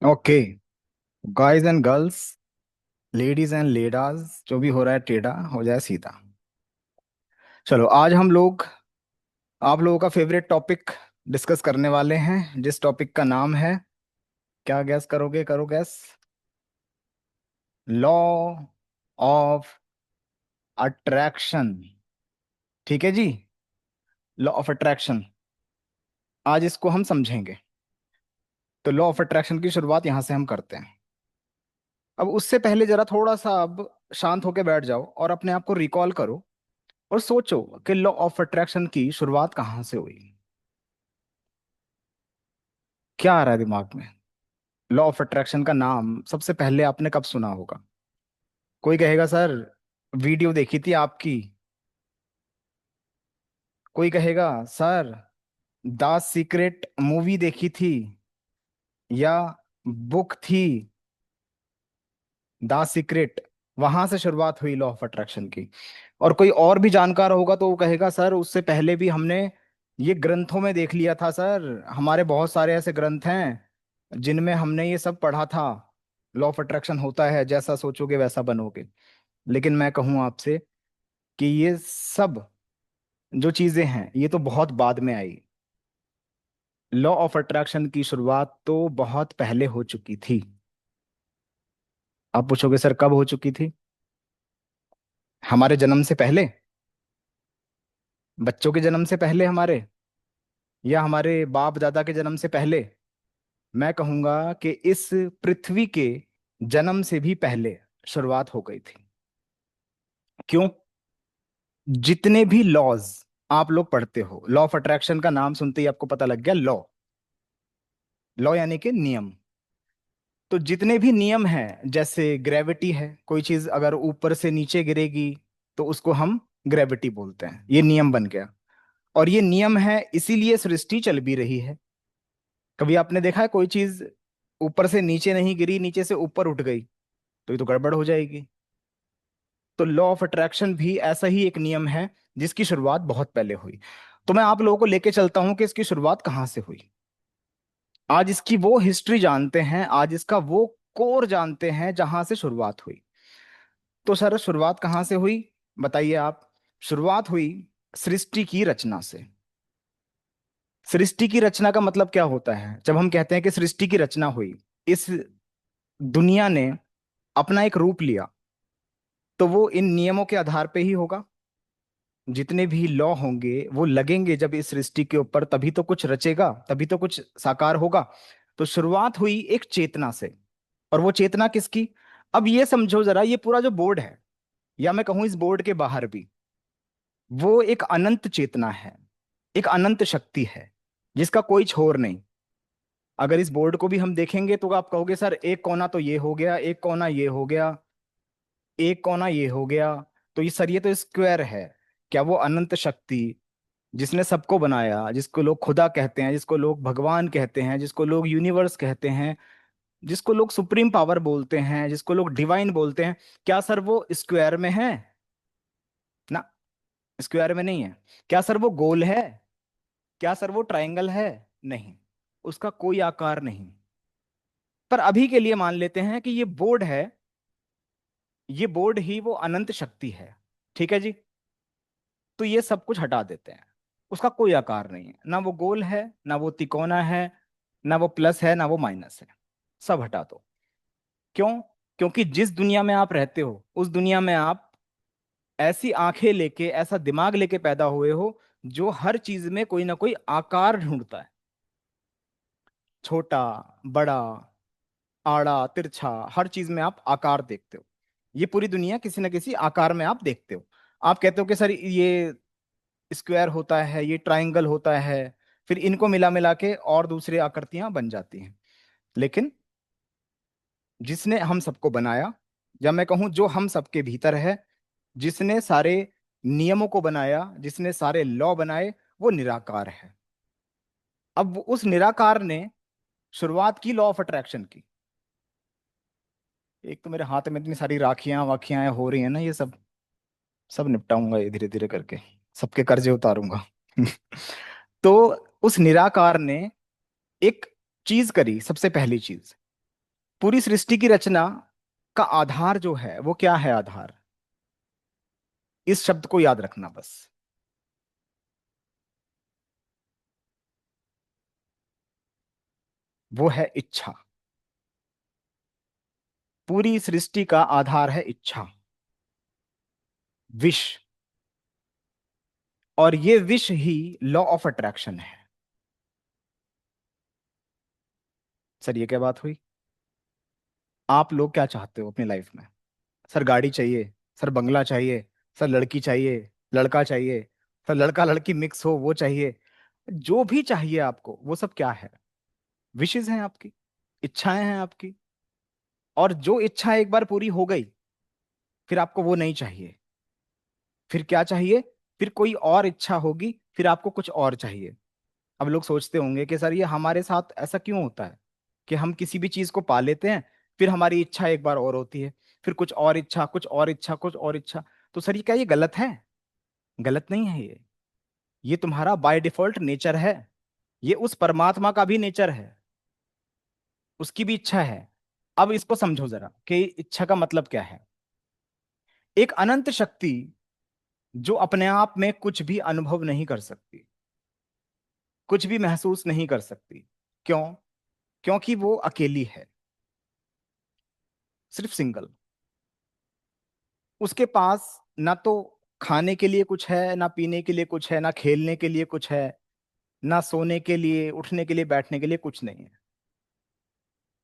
Okay. Guys and girls, ladies and lads, जो भी हो रहा है टेढ़ा हो जाए सीधा। चलो आज हम लोग आप लोगों का फेवरेट टॉपिक डिस्कस करने वाले हैं, जिस टॉपिक का नाम है, क्या गैस करोगे? करो गैस। Law of attraction. ठीक है जी। लॉ ऑफ अट्रैक्शन, आज इसको हम समझेंगे। तो लॉ ऑफ अट्रैक्शन की शुरुआत यहां से हम करते हैं। अब उससे पहले जरा थोड़ा सा अब शांत होकर बैठ जाओ और अपने आप को रिकॉल करो और सोचो कि लॉ ऑफ अट्रैक्शन की शुरुआत कहाँ से हुई। क्या आ रहा है दिमाग में? लॉ ऑफ अट्रैक्शन का नाम सबसे पहले आपने कब सुना होगा? कोई कहेगा सर वीडियो देखी थी आपकी। कोई कहेगा सर द सीक्रेट मूवी देखी थी, या बुक थी द सीक्रेट, वहां से शुरुआत हुई लॉ ऑफ अट्रैक्शन की। और कोई और भी जानकार होगा तो वो कहेगा सर उससे पहले भी हमने ये ग्रंथों में देख लिया था सर, हमारे बहुत सारे ऐसे ग्रंथ हैं जिनमें हमने ये सब पढ़ा था। लॉ ऑफ अट्रैक्शन होता है, जैसा सोचोगे वैसा बनोगे। लेकिन मैं कहूं आपसे कि ये सब जो चीजें हैं ये तो बहुत बाद में आई। लॉ ऑफ अट्रैक्शन की शुरुआत तो बहुत पहले हो चुकी थी। आप पूछोगे सर कब हो चुकी थी? हमारे जन्म से पहले, बच्चों के जन्म से पहले हमारे, या हमारे बाप दादा के जन्म से पहले? मैं कहूंगा कि इस पृथ्वी के जन्म से भी पहले शुरुआत हो गई थी। क्यों? जितने भी लॉज आप लोग पढ़ते हो, लॉ ऑफ अट्रैक्शन का नाम सुनते ही आपको पता लग गया लॉ। लॉ यानी कि नियम। तो जितने भी नियम हैं, जैसे ग्रेविटी है, कोई चीज अगर ऊपर से नीचे गिरेगी तो उसको हम ग्रेविटी बोलते हैं, ये नियम बन गया। और ये नियम है इसीलिए सृष्टि चल भी रही है। कभी आपने देखा है कोई चीज ऊपर से नीचे नहीं गिरी, नीचे से ऊपर उठ गई, तो ये तो गड़बड़ हो जाएगी। तो लॉ ऑफ अट्रैक्शन भी ऐसा ही एक नियम है जिसकी शुरुआत बहुत पहले हुई। तो मैं आप लोगों को लेके चलता हूं कि इसकी शुरुआत कहां से हुई। आज इसकी वो हिस्ट्री जानते हैं, आज इसका वो कोर जानते हैं जहां से शुरुआत हुई। तो सर शुरुआत कहां से हुई, बताइए आप। शुरुआत हुई सृष्टि की रचना से। सृष्टि की रचना का मतलब क्या होता है? जब हम कहते हैं कि सृष्टि की रचना हुई, इस दुनिया ने अपना एक रूप लिया, तो वो इन नियमों के आधार पे ही होगा। जितने भी लॉ होंगे वो लगेंगे जब इस सृष्टि के ऊपर, तभी तो कुछ रचेगा, तभी तो कुछ साकार होगा। तो शुरुआत हुई एक चेतना से। और वो चेतना किसकी? अब ये समझो जरा, ये पूरा जो बोर्ड है, या मैं कहूं इस बोर्ड के बाहर भी, वो एक अनंत चेतना है, एक अनंत शक्ति है जिसका कोई छोर नहीं। अगर इस बोर्ड को भी हम देखेंगे तो आप कहोगे सर एक कोना तो ये हो गया, एक कोना ये हो गया, एक कोना ये हो गया, तो ये सर ये तो स्क्वायर है। क्या वो अनंत शक्ति जिसने सबको बनाया, जिसको लोग खुदा कहते हैं, जिसको लोग भगवान कहते हैं, जिसको लोग यूनिवर्स कहते हैं, जिसको लोग सुप्रीम पावर बोलते हैं, जिसको लोग डिवाइन बोलते हैं, क्या सर वो स्क्वायर में है? ना, स्क्वायर में नहीं है। क्या सर वो गोल है? क्या सर वो ट्रायंगल है? नहीं, उसका कोई आकार नहीं। पर अभी के लिए मान लेते हैं कि ये बोर्ड है, ये बोर्ड ही वो अनंत शक्ति है। ठीक है जी। तो ये सब कुछ हटा देते हैं, उसका कोई आकार नहीं है, ना वो गोल है, ना वो तिकोना है, ना वो प्लस है, ना वो माइनस है। सब हटा दो। क्यों? क्योंकि जिस दुनिया में आप रहते हो उस दुनिया में आप ऐसी आंखें लेके, ऐसा दिमाग लेके पैदा हुए हो जो हर चीज में कोई ना कोई आकार ढूंढता है। छोटा, बड़ा, आड़ा, तिरछा, हर चीज में आप आकार देखते हो। ये पूरी दुनिया किसी न किसी आकार में आप देखते हो। आप कहते हो कि सर ये स्क्वायर होता है, ये ट्रायंगल होता है, फिर इनको मिला मिला के और दूसरी आकृतियां बन जाती हैं। लेकिन जिसने हम सबको बनाया, या मैं कहूं जो हम सबके भीतर है, जिसने सारे नियमों को बनाया, जिसने सारे लॉ बनाए, वो निराकार है। अब उस निराकार ने शुरुआत की लॉ ऑफ अट्रैक्शन की। एक तो मेरे हाथ में इतनी सारी राखियां वाखियां हो रही हैं ना, ये सब सब निपटाऊंगा ये धीरे धीरे करके, सबके कर्जे उतारूंगा। तो उस निराकार ने एक चीज करी, सबसे पहली चीज, पूरी सृष्टि की रचना का आधार जो है वो क्या है? आधार, इस शब्द को याद रखना बस। वो है इच्छा। पूरी सृष्टि का आधार है इच्छा, विश। और ये wish he law of attraction है। सर ये क्या बात हुई? आप लोग क्या चाहते हो अपनी लाइफ में? सर गाड़ी चाहिए, सर बंगला चाहिए, सर लड़की चाहिए, लड़का चाहिए, सर लड़का लड़की मिक्स हो वो चाहिए। जो भी चाहिए आपको वो सब क्या है? विशेज हैं आपकी, इच्छाएं हैं आपकी। और जो इच्छा एक बार पूरी हो गई, फिर आपको वो नहीं चाहिए। फिर क्या चाहिए? फिर कोई और इच्छा होगी, फिर आपको कुछ और चाहिए। अब लोग सोचते होंगे कि सर ये हमारे साथ ऐसा क्यों होता है कि हम किसी भी चीज को पा लेते हैं, फिर हमारी इच्छा एक बार और होती है, फिर कुछ और इच्छा, कुछ और इच्छा, कुछ और इच्छा। तो सर ये क्या ये गलत है? गलत नहीं है ये तुम्हारा बाय डिफॉल्ट नेचर है। ये उस परमात्मा का भी नेचर है, उसकी भी इच्छा है। अब इसको समझो जरा कि इच्छा का मतलब क्या है। एक अनंत शक्ति जो अपने आप में कुछ भी अनुभव नहीं कर सकती, कुछ भी महसूस नहीं कर सकती। क्यों? क्योंकि वो अकेली है, सिर्फ सिंगल। उसके पास ना तो खाने के लिए कुछ है, ना पीने के लिए कुछ है, ना खेलने के लिए कुछ है, ना सोने के लिए, उठने के लिए, बैठने के लिए कुछ नहीं है।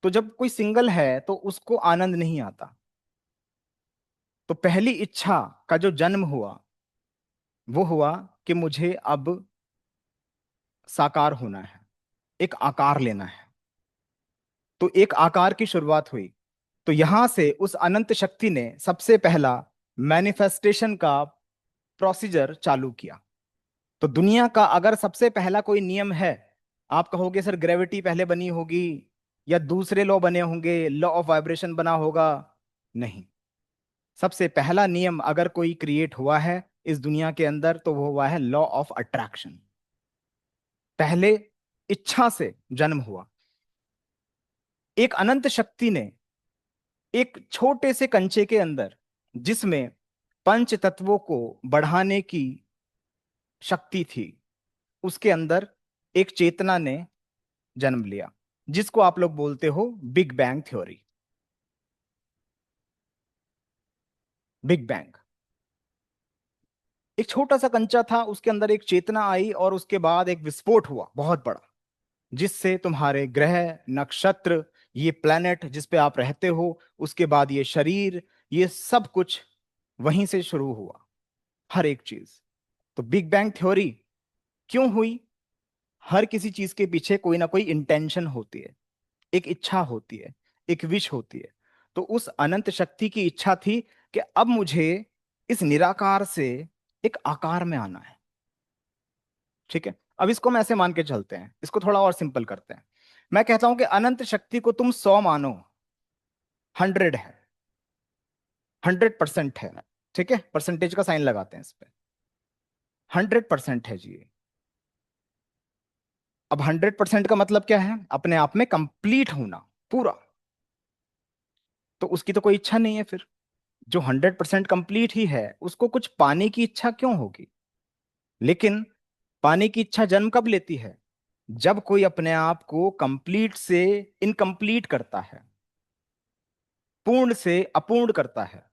तो जब कोई सिंगल है तो उसको आनंद नहीं आता। तो पहली इच्छा का जो जन्म हुआ वो हुआ कि मुझे अब साकार होना है, एक आकार लेना है। तो एक आकार की शुरुआत हुई। तो यहां से उस अनंत शक्ति ने सबसे पहला मैनिफेस्टेशन का प्रोसीजर चालू किया। तो दुनिया का अगर सबसे पहला कोई नियम है, आप कहोगे सर ग्रेविटी पहले बनी होगी या दूसरे लॉ बने होंगे, लॉ ऑफ वाइब्रेशन बना होगा। नहीं, सबसे पहला नियम अगर कोई क्रिएट हुआ है इस दुनिया के अंदर तो वो हुआ है लॉ ऑफ अट्रैक्शन। पहले इच्छा से जन्म हुआ। एक अनंत शक्ति ने एक छोटे से कंचे के अंदर, जिसमें पंच तत्वों को बढ़ाने की शक्ति थी, उसके अंदर एक चेतना ने जन्म लिया, जिसको आप लोग बोलते हो big bang theory. Big bang एक छोटा सा कंचा था, उसके अंदर एक चेतना आई और उसके बाद एक विस्फोट हुआ बहुत बड़ा, जिससे तुम्हारे ग्रह, नक्षत्र, ये प्लेनेट जिस पे आप रहते हो, उसके बाद ये शरीर, ये सब कुछ वहीं से शुरू हुआ, हर एक चीज। तो बिग बैंग थ्योरी क्यों हुई? हर किसी चीज के पीछे कोई ना कोई इंटेंशन होती है, एक इच्छा होती है, एक विश होती है। तो उस अनंत शक्ति की इच्छा थी कि अब मुझे इस निराकार से एक आकार में आना है। ठीक है, अब इसको हम ऐसे मान के चलते हैं, इसको थोड़ा और सिंपल करते हैं। मैं कहता हूं कि अनंत शक्ति को तुम 100 मानो, 100 है, 100% है। ठीक है, परसेंटेज का साइन लगाते हैं इस पे। 100% है जी। अब 100% का मतलब क्या है? अपने आप में कंप्लीट होना, पूरा। तो उसकी तो कोई इच्छा नहीं है फिर। जो 100% कंप्लीट ही है उसको कुछ पाने की इच्छा क्यों होगी? लेकिन पाने की इच्छा जन्म कब लेती है? जब कोई अपने आप को कंप्लीट से इनकम्प्लीट करता है, पूर्ण से अपूर्ण करता है।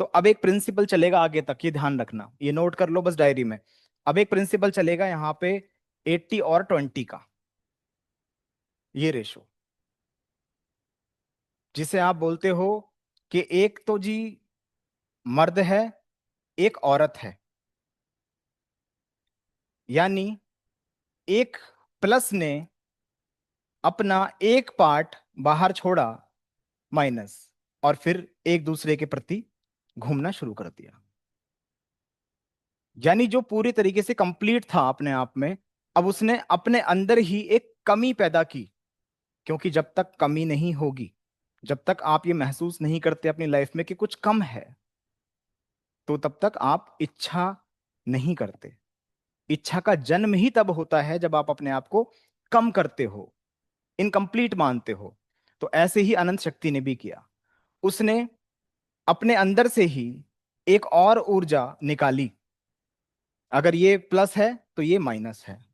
तो अब एक प्रिंसिपल चलेगा आगे तक, ये ध्यान रखना, ये नोट कर लो बस डायरी में। अब एक प्रिंसिपल चलेगा यहाँ पे 80 और 20 का, ये रेशो, जिसे आप बोलते हो कि एक तो जी मर्द है, एक औरत है। यानी एक प्लस ने अपना एक पार्ट बाहर छोड़ा, माइनस, और फिर एक दूसरे के प्रति घूमना शुरू कर दिया। यानी जो पूरी तरीके से कंप्लीट था अपने आप में, अब उसने अपने अंदर ही एक कमी पैदा की। क्योंकि जब तक कमी नहीं होगी, जब तक आप ये महसूस नहीं करते अपनी लाइफ में कि कुछ कम है, तो तब तक आप इच्छा नहीं करते। इच्छा का जन्म ही तब होता है जब आप अपने आप को कम करते हो। इनकम्प्लीट मानते हो, तो ऐसे ही अनंत शक्ति ने भी किया। उसने अपने अंदर से ही एक और ऊर्जा निकाली। अगर ये प्लस है तो ये माइनस है,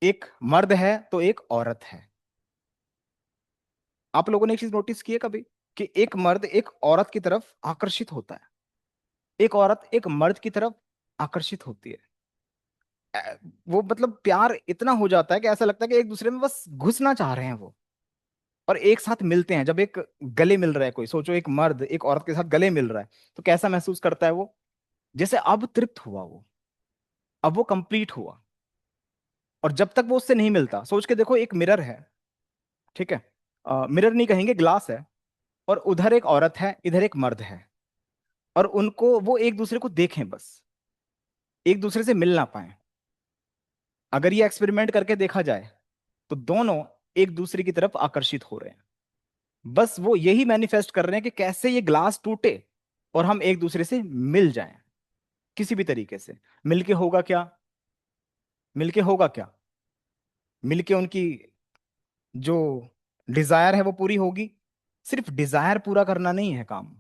एक मर्द है तो एक औरत है। आप लोगों ने एक चीज नोटिस की है कभी, कि एक मर्द एक औरत की तरफ आकर्षित होता है, एक औरत एक मर्द की तरफ आकर्षित होती है। वो मतलब प्यार इतना हो जाता है कि ऐसा लगता है कि एक दूसरे में बस घुसना चाह रहे हैं वो, और एक साथ मिलते हैं। जब एक गले मिल रहा है, कोई सोचो एक मर्द एक औरत के साथ गले मिल रहा है, तो कैसा महसूस करता है वो? जैसे अब तृप्त हुआ वो, अब वो कंप्लीट हुआ। और जब तक वो उससे नहीं मिलता, सोच के देखो, एक मिरर है, ठीक है, मिरर नहीं कहेंगे, ग्लास है, और उधर एक औरत है, इधर एक मर्द है, और उनको वो एक दूसरे को देखें बस, एक दूसरे से मिल ना पाए। अगर ये एक्सपेरिमेंट करके देखा जाए तो दोनों एक दूसरे की तरफ आकर्षित हो रहे हैं। बस वो यही मैनिफेस्ट कर रहे हैं कि कैसे ये ग्लास टूटे और हम एक दूसरे से मिल जाएं, किसी भी तरीके से। मिलके होगा क्या? मिलके होगा क्या? मिलके उनकी जो डिजायर है वो पूरी होगी। सिर्फ डिजायर पूरा करना नहीं है काम,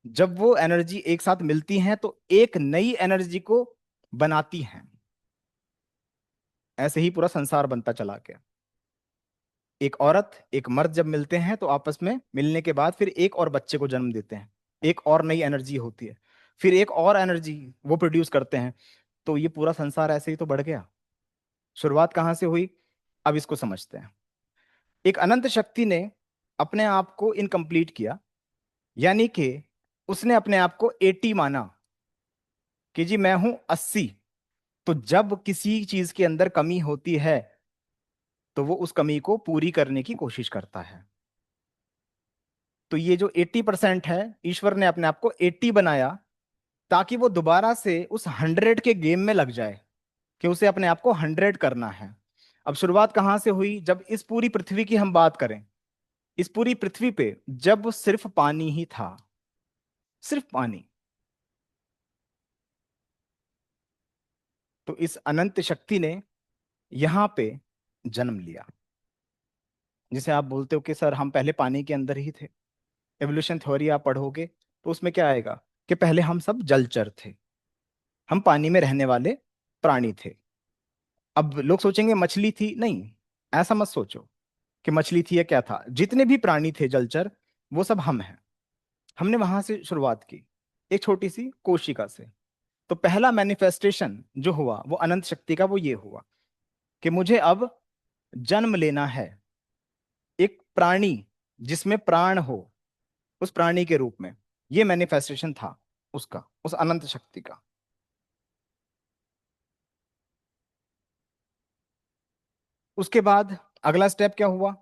जब वो एनर्जी एक साथ मिलती हैं तो एक नई एनर्जी को बनाती हैं। ऐसे ही पूरा संसार बनता चला गया। एक औरत एक मर्द जब मिलते हैं तो आपस में मिलने के बाद फिर एक और बच्चे को जन्म देते हैं, एक और नई एनर्जी होती है, फिर एक और एनर्जी वो प्रोड्यूस करते हैं। तो ये पूरा संसार ऐसे ही तो बढ़ गया। शुरुआत कहाँ से हुई? अब इसको समझते हैं। एक अनंत शक्ति ने अपने आप को इनकम्प्लीट किया, यानी कि उसने अपने आप को 80 माना कि जी मैं हूं 80। तो जब किसी चीज के अंदर कमी होती है तो वो उस कमी को पूरी करने की कोशिश करता है। तो ये जो 80% है, ईश्वर ने अपने आप को 80 बनाया ताकि वो दोबारा से उस 100 के गेम में लग जाए, कि उसे अपने आप को 100 करना है। अब शुरुआत कहां से हुई? जब इस पूरी पृथ्वी की हम बात करें, इस पूरी पृथ्वी पे जब सिर्फ पानी ही था, सिर्फ पानी, तो इस अनंत शक्ति ने यहां पे जन्म लिया। जिसे आप बोलते हो कि सर हम पहले पानी के अंदर ही थे, एवोल्यूशन थ्योरी आप पढ़ोगे तो उसमें क्या आएगा कि पहले हम सब जलचर थे, हम पानी में रहने वाले प्राणी थे। अब लोग सोचेंगे मछली थी, नहीं, ऐसा मत सोचो कि मछली थी या क्या था। जितने भी प्राणी थे जलचर, वो सब हम हैं। हमने वहां से शुरुआत की, एक छोटी सी कोशिका से। तो पहला मैनिफेस्टेशन जो हुआ वो अनंत शक्ति का, वो ये हुआ कि मुझे अब जन्म लेना है, एक प्राणी जिसमें प्राण हो, उस प्राणी के रूप में। ये मैनिफेस्टेशन था उसका, उस अनंत शक्ति का। उसके बाद अगला स्टेप क्या हुआ?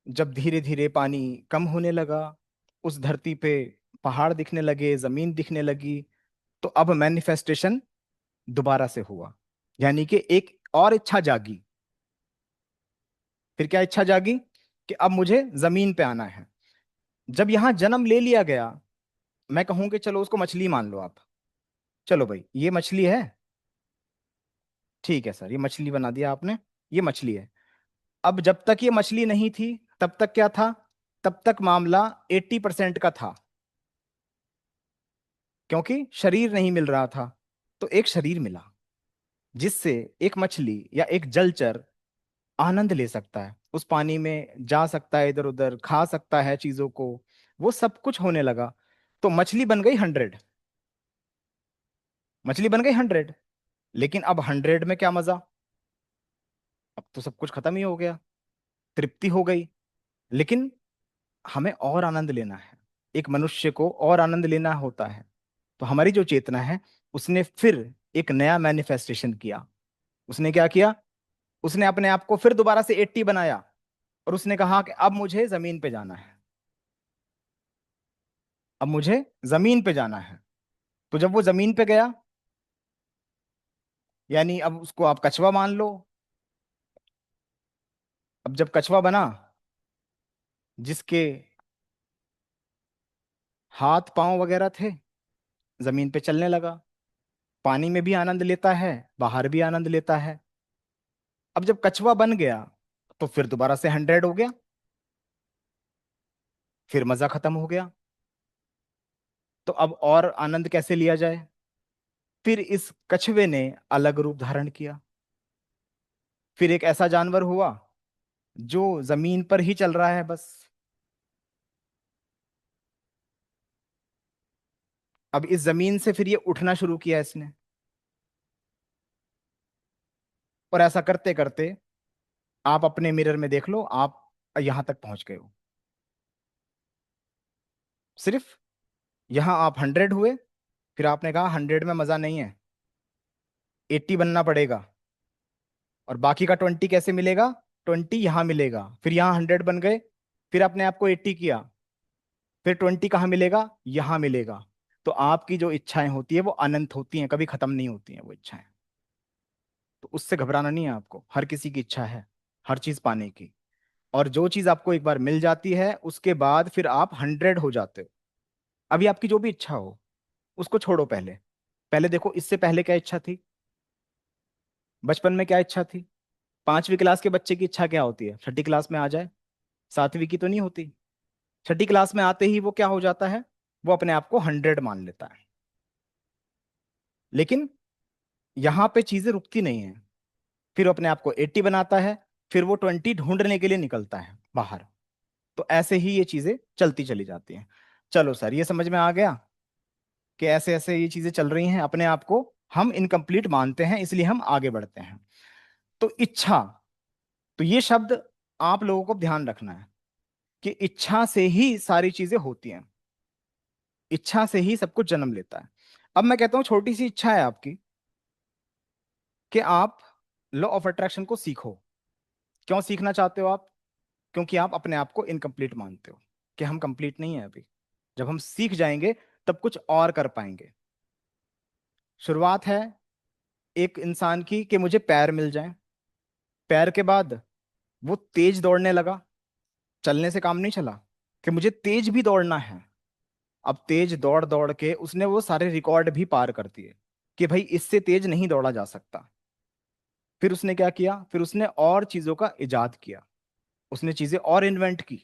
जब धीरे धीरे पानी कम होने लगा, उस धरती पे पहाड़ दिखने लगे, जमीन दिखने लगी, तो अब मैनिफेस्टेशन दोबारा से हुआ, यानी कि एक और इच्छा जागी। फिर क्या इच्छा जागी? कि अब मुझे जमीन पे आना है। जब यहां जन्म ले लिया गया, मैं कहूं कि चलो उसको मछली मान लो आप, चलो भाई ये मछली है, ठीक है सर, ये मछली बना दिया आपने, ये मछली है। अब जब तक ये मछली नहीं थी तब तक क्या था? तब तक मामला 80% का था, क्योंकि शरीर नहीं मिल रहा था। तो एक शरीर मिला जिससे एक मछली या एक जलचर आनंद ले सकता है, उस पानी में जा सकता है, इधर उधर खा सकता है चीजों को, वो सब कुछ होने लगा। तो मछली बन गई 100, मछली बन गई 100। लेकिन अब 100 में क्या मजा? अब तो सब कुछ खत्म ही हो गया, तृप्ति हो गई। लेकिन हमें और आनंद लेना है, एक मनुष्य को और आनंद लेना होता है। तो हमारी जो चेतना है, उसने फिर एक नया मैनिफेस्टेशन किया। उसने क्या किया? उसने अपने आप को फिर दोबारा से 80 बनाया, और उसने कहा कि अब मुझे जमीन पे जाना है, अब मुझे जमीन पे जाना है। तो जब वो जमीन पे गया, यानी अब उसको आप कछुआ मान लो। अब जब कछुआ बना, जिसके हाथ पांव वगैरह थे, जमीन पे चलने लगा, पानी में भी आनंद लेता है, बाहर भी आनंद लेता है। अब जब कछुआ बन गया तो फिर दोबारा से 100 हो गया, फिर मजा खत्म हो गया। तो अब और आनंद कैसे लिया जाए? फिर इस कछुए ने अलग रूप धारण किया। फिर एक ऐसा जानवर हुआ जो जमीन पर ही चल रहा है बस। अब इस जमीन से फिर ये उठना शुरू किया इसने, और ऐसा करते करते आप अपने मिरर में देख लो, आप यहां तक पहुंच गए हो। सिर्फ यहां आप 100 हुए, फिर आपने कहा 100 में मजा नहीं है, 80 बनना पड़ेगा। और बाकी का 20 कैसे मिलेगा? 20 यहां मिलेगा, फिर यहां 100 बन गए, फिर आपने आपको 80 किया, फिर 20 कहाँ मिलेगा? यहां मिलेगा। तो आपकी जो इच्छाएं होती है वो अनंत होती हैं, कभी खत्म नहीं होती हैं वो इच्छाएं। तो उससे घबराना नहीं है आपको, हर किसी की इच्छा है हर चीज पाने की। और जो चीज आपको एक बार मिल जाती है उसके बाद फिर आप 100 हो जाते हो। अभी आपकी जो भी इच्छा हो उसको छोड़ो, पहले पहले देखो इससे पहले क्या इच्छा थी, बचपन में क्या इच्छा थी। 5वीं क्लास के बच्चे की इच्छा क्या होती है? छठी क्लास में आ जाए। 7वीं की तो नहीं होती। छठी क्लास में आते ही वो क्या हो जाता है? वो अपने आप को 100 मान लेता है। लेकिन यहां पे चीजें रुकती नहीं है, फिर वो अपने आप को 80 बनाता है, फिर वो 20 ढूंढने के लिए निकलता है बाहर। तो ऐसे ही ये चीजें चलती चली जाती हैं। चलो सर, ये समझ में आ गया कि ऐसे ऐसे ये चीजें चल रही हैं, अपने आप को हम इनकम्प्लीट मानते हैं, इसलिए हम आगे बढ़ते हैं। तो इच्छा, तो ये शब्द आप लोगों को ध्यान रखना है कि इच्छा से ही सारी चीजें होती हैं, इच्छा से ही सब कुछ जन्म लेता है। अब मैं कहता हूं छोटी सी इच्छा है आपकी कि आप लॉ ऑफ अट्रैक्शन को सीखो। क्यों सीखना चाहते हो आप? क्योंकि आप अपने आप को इनकम्प्लीट मानते हो कि हम कंप्लीट नहीं है अभी। जब हम सीख जाएंगे तब कुछ और कर पाएंगे। शुरुआत है एक इंसान की कि मुझे पैर मिल जाएं, पैर के बाद वो तेज दौड़ने लगा। चलने से काम नहीं चला, कि मुझे तेज भी दौड़ना है। अब तेज दौड़ दौड़ के उसने वो सारे रिकॉर्ड भी पार कर दिए कि भाई इससे तेज नहीं दौड़ा जा सकता। फिर उसने क्या किया? फिर उसने और चीजों का इजाद किया, उसने चीजें और इन्वेंट की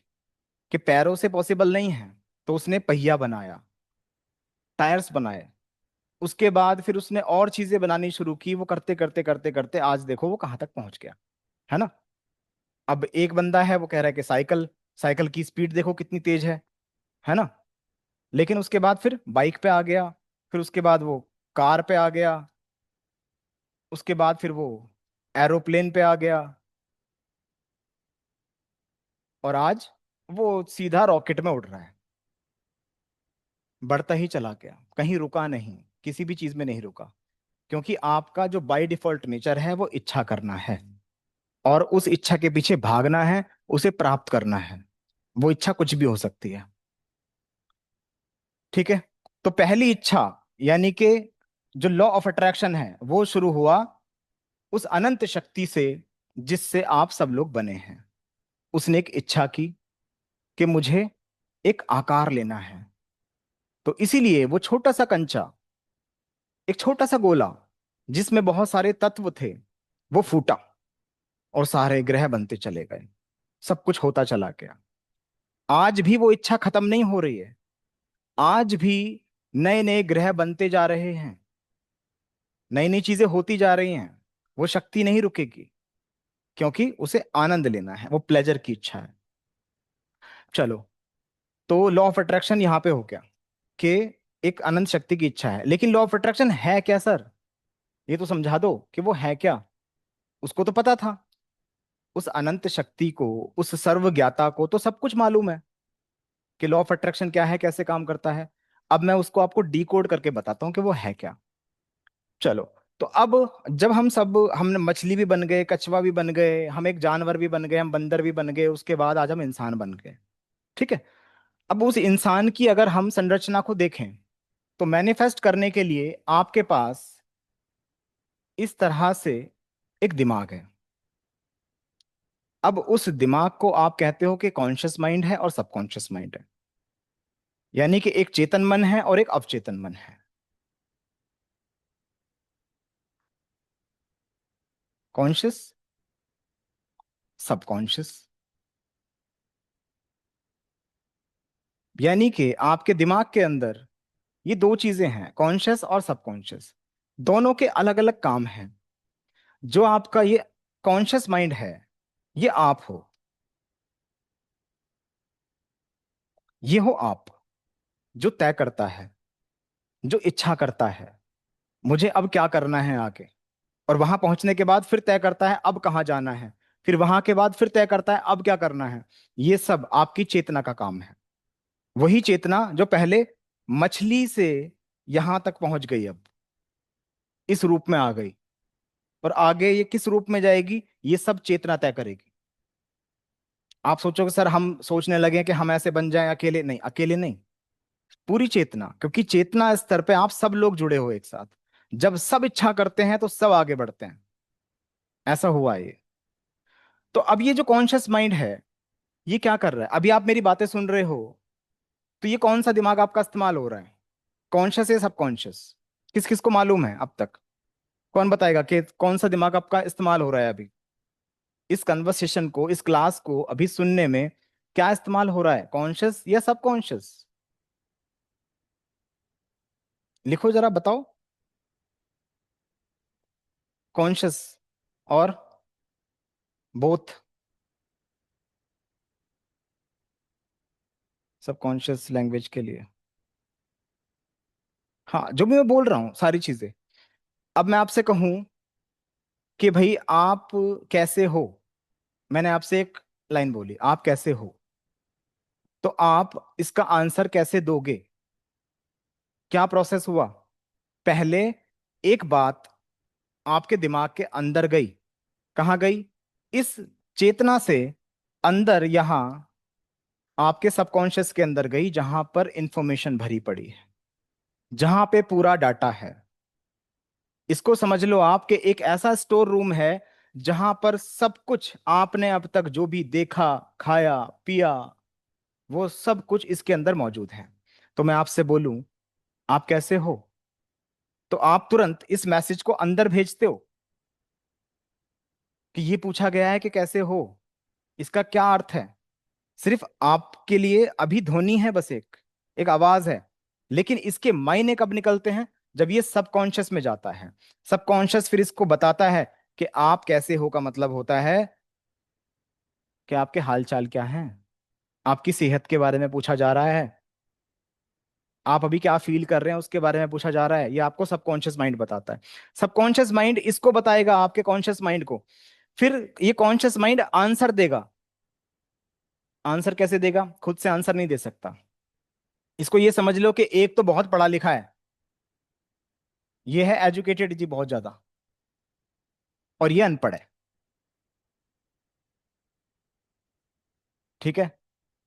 कि पैरों से पॉसिबल नहीं है। तो उसने पहिया बनाया, टायर्स बनाए। उसके बाद फिर उसने और चीजें बनानी शुरू की, वो करते करते करते करते आज देखो वो कहाँ तक पहुंच गया, है ना। अब एक बंदा है वो कह रहा है कि साइकिल, साइकिल की स्पीड देखो कितनी तेज है ना। लेकिन उसके बाद फिर बाइक पे आ गया, फिर उसके बाद वो कार पे आ गया, उसके बाद फिर वो एरोप्लेन पे आ गया, और आज वो सीधा रॉकेट में उड़ रहा है। बढ़ता ही चला गया, कहीं रुका नहीं, किसी भी चीज में नहीं रुका। क्योंकि आपका जो बाय डिफॉल्ट नेचर है वो इच्छा करना है, और उस इच्छा के पीछे भागना है, उसे प्राप्त करना है। वो इच्छा कुछ भी हो सकती है। ठीक है। तो पहली इच्छा, यानी कि जो लॉ ऑफ अट्रैक्शन है, वो शुरू हुआ उस अनंत शक्ति से जिससे आप सब लोग बने हैं। उसने एक इच्छा की कि मुझे एक आकार लेना है। तो इसीलिए वो छोटा सा कंचा, एक छोटा सा गोला जिसमें बहुत सारे तत्व थे, वो फूटा, और सारे ग्रह बनते चले गए, सब कुछ होता चला गया। आज भी वो इच्छा खत्म नहीं हो रही है, आज भी नए नए ग्रह बनते जा रहे हैं, नई नई चीजें होती जा रही हैं। वो शक्ति नहीं रुकेगी, क्योंकि उसे आनंद लेना है, वो प्लेजर की इच्छा है। चलो, तो लॉ ऑफ अट्रैक्शन यहां पे हो गया कि एक अनंत शक्ति की इच्छा है। लेकिन लॉ ऑफ अट्रैक्शन है क्या सर? ये तो समझा दो कि वो है क्या। उसको तो पता था, उस अनंत शक्ति को, उस सर्वज्ञाता को तो सब कुछ मालूम है कि लॉ ऑफ अट्रैक्शन क्या है, कैसे काम करता है। अब मैं उसको आपको डिकोड करके बताता हूँ कि वो है क्या। चलो, तो अब जब हमने मछली भी बन गए, कछुआ भी बन गए, हम एक जानवर भी बन गए, हम बंदर भी बन गए, उसके बाद आज हम इंसान बन गए। ठीक है। अब उस इंसान की अगर हम संरचना को देखें, तो मैनिफेस्ट करने के लिए आपके पास इस तरह से एक दिमाग है। अब उस दिमाग को आप कहते हो कि कॉन्शियस माइंड है और सबकॉन्शियस माइंड है। यानी कि एक चेतन मन है और एक अवचेतन मन है। Conscious, subconscious. यानी कि आपके दिमाग के अंदर ये दो चीजें हैं, कॉन्शियस और सबकॉन्शियस। दोनों के अलग अलग काम हैं। जो आपका ये कॉन्शियस माइंड है, ये आप हो। ये हो आप, जो तय करता है, जो इच्छा करता है मुझे अब क्या करना है आगे। और वहां पहुंचने के बाद फिर तय करता है अब कहाँ जाना है। फिर वहां के बाद फिर तय करता है अब क्या करना है। ये सब आपकी चेतना का काम है। वही चेतना जो पहले मछली से यहां तक पहुंच गई, अब इस रूप में आ गई, और आगे ये किस रूप में जाएगी ये सब चेतना तय करेगी। आप सोचोगे सर हम सोचने लगे कि हम ऐसे बन जाएं, अकेले नहीं, अकेले नहीं, पूरी चेतना। क्योंकि चेतना स्तर पे आप सब लोग जुड़े हो एक साथ। जब सब इच्छा करते हैं तो सब आगे बढ़ते हैं। ऐसा हुआ ये। तो अब ये जो कॉन्शियस माइंड है, ये क्या कर रहा है? अभी आप मेरी बातें सुन रहे हो, तो ये कौन सा दिमाग आपका इस्तेमाल हो रहा है? कॉन्शियस या सबकॉन्शियस? किस किस को मालूम है अब तक? कौन बताएगा कि कौन सा दिमाग आपका इस्तेमाल हो रहा है अभी? इस कन्वर्सेशन को, इस क्लास को अभी सुनने में क्या इस्तेमाल हो रहा है, कॉन्शियस या सबकॉन्शियस? लिखो जरा, बताओ। कॉन्शियस और बोथ। सबकॉन्शियस लैंग्वेज के लिए, हाँ, जो भी मैं बोल रहा हूं सारी चीजें। अब मैं आपसे कहूं कि भाई आप कैसे हो, मैंने आपसे एक लाइन बोली, आप कैसे हो, तो आप इसका आंसर कैसे दोगे? क्या प्रोसेस हुआ? पहले एक बात आपके दिमाग के अंदर गई। कहाँ गई? इस चेतना से अंदर, यहां आपके सबकॉन्शियस के अंदर गई, जहां पर इंफॉर्मेशन भरी पड़ी है, जहां पे पूरा डाटा है। इसको समझ लो आप कि एक ऐसा स्टोर रूम है जहां पर सब कुछ आपने अब तक जो भी देखा, खाया, पिया, वो सब कुछ इसके अंदर मौजूद है। तो मैं आपसे बोलूं आप कैसे हो, तो आप तुरंत इस मैसेज को अंदर भेजते हो कि ये पूछा गया है कि कैसे हो। इसका क्या अर्थ है? सिर्फ आपके लिए अभी ध्वनि है, बस एक एक आवाज है। लेकिन इसके मायने कब निकलते हैं? जब ये सबकॉन्शियस में जाता है। सबकॉन्शियस फिर इसको बताता है कि आप कैसे हो, का मतलब होता है कि आपके हालचाल क्या हैं। आपकी सेहत के बारे में पूछा जा रहा है। आप अभी क्या फील कर रहे हैं उसके बारे में पूछा जा रहा है। ये आपको सबकॉन्शियस माइंड बताता है। सबकॉन्शियस माइंड इसको बताएगा आपके कॉन्शियस माइंड को। फिर ये कॉन्शियस माइंड आंसर देगा। आंसर कैसे देगा? खुद से आंसर नहीं दे सकता। इसको ये समझ लो कि एक तो बहुत पढ़ा लिखा है, ये है एजुकेटेड जी बहुत ज्यादा, और ये अनपढ़ है। ठीक है,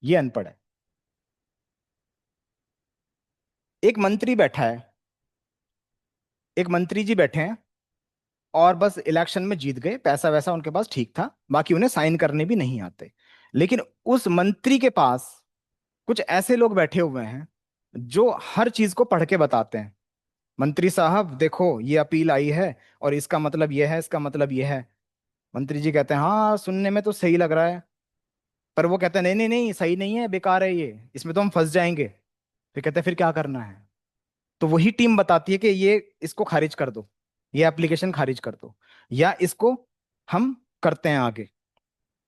ये अनपढ़ है। एक मंत्री बैठा है, एक मंत्री जी बैठे हैं, और बस इलेक्शन में जीत गए, पैसा वैसा उनके पास ठीक था, बाकी उन्हें साइन करने भी नहीं आते। लेकिन उस मंत्री के पास कुछ ऐसे लोग बैठे हुए हैं जो हर चीज को पढ़ के बताते हैं। मंत्री साहब देखो ये अपील आई है, और इसका मतलब ये है, इसका मतलब ये है। मंत्री जी कहते हैं हाँ सुनने में तो सही लग रहा है, पर वो कहते हैं नहीं नहीं नहीं, सही नहीं है, बेकार है ये, इसमें तो हम फंस जाएंगे। फिर कहते हैं फिर क्या करना है? तो वही टीम बताती है कि ये इसको खारिज कर दो, ये एप्लीकेशन खारिज कर दो, या इसको हम करते हैं आगे,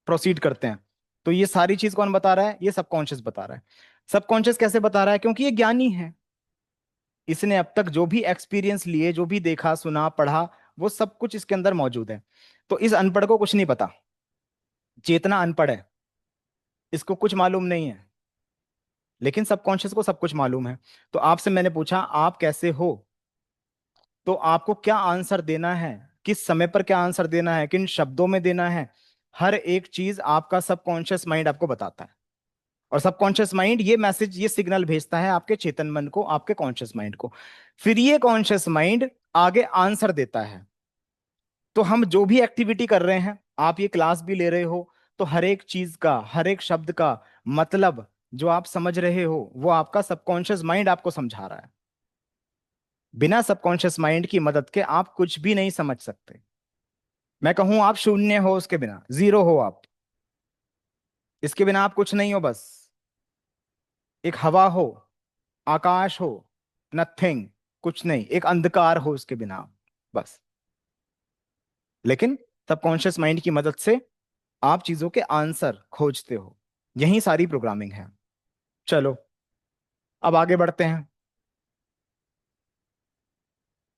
प्रोसीड करते हैं। तो ये सारी चीज कौन बता रहा है? ये सबकॉन्शियस बता रहा है। सबकॉन्शियस कैसे बता रहा है? क्योंकि ये ज्ञानी है। इसने अब तक जो भी एक्सपीरियंस लिए, जो भी देखा, सुना, पढ़ा, वो सब कुछ इसके अंदर मौजूद है। तो इस अनपढ़ को कुछ नहीं पता। चेतना अनपढ़ है, इसको कुछ मालूम नहीं है। लेकिन सबकॉन्शियस को सब कुछ मालूम है। तो आपसे मैंने पूछा आप कैसे हो, तो आपको क्या आंसर देना है, किस समय पर क्या आंसर देना है, किन शब्दों में देना है, हर एक चीज आपका सबकॉन्शियस माइंड आपको बताता है। और सबकॉन्शियस माइंड ये मैसेज, ये सिग्नल भेजता है आपके चेतन मन को, आपके कॉन्शियस माइंड को। फिर ये कॉन्शियस माइंड आगे आंसर देता है। तो हम जो भी एक्टिविटी कर रहे हैं, आप ये क्लास भी ले रहे हो, तो हर एक चीज का, हर एक शब्द का मतलब जो आप समझ रहे हो, वो आपका सबकॉन्शियस माइंड आपको समझा रहा है। बिना सबकॉन्शियस माइंड की मदद के आप कुछ भी नहीं समझ सकते। मैं कहूं आप शून्य हो, उसके बिना जीरो हो आप, इसके बिना आप कुछ नहीं हो, बस एक हवा हो, आकाश हो, नथिंग, कुछ नहीं, एक अंधकार हो उसके बिना, बस। लेकिन सबकॉन्शियस माइंड की मदद से आप चीजों के आंसर खोजते हो। यही सारी प्रोग्रामिंग है। चलो, अब आगे बढ़ते हैं।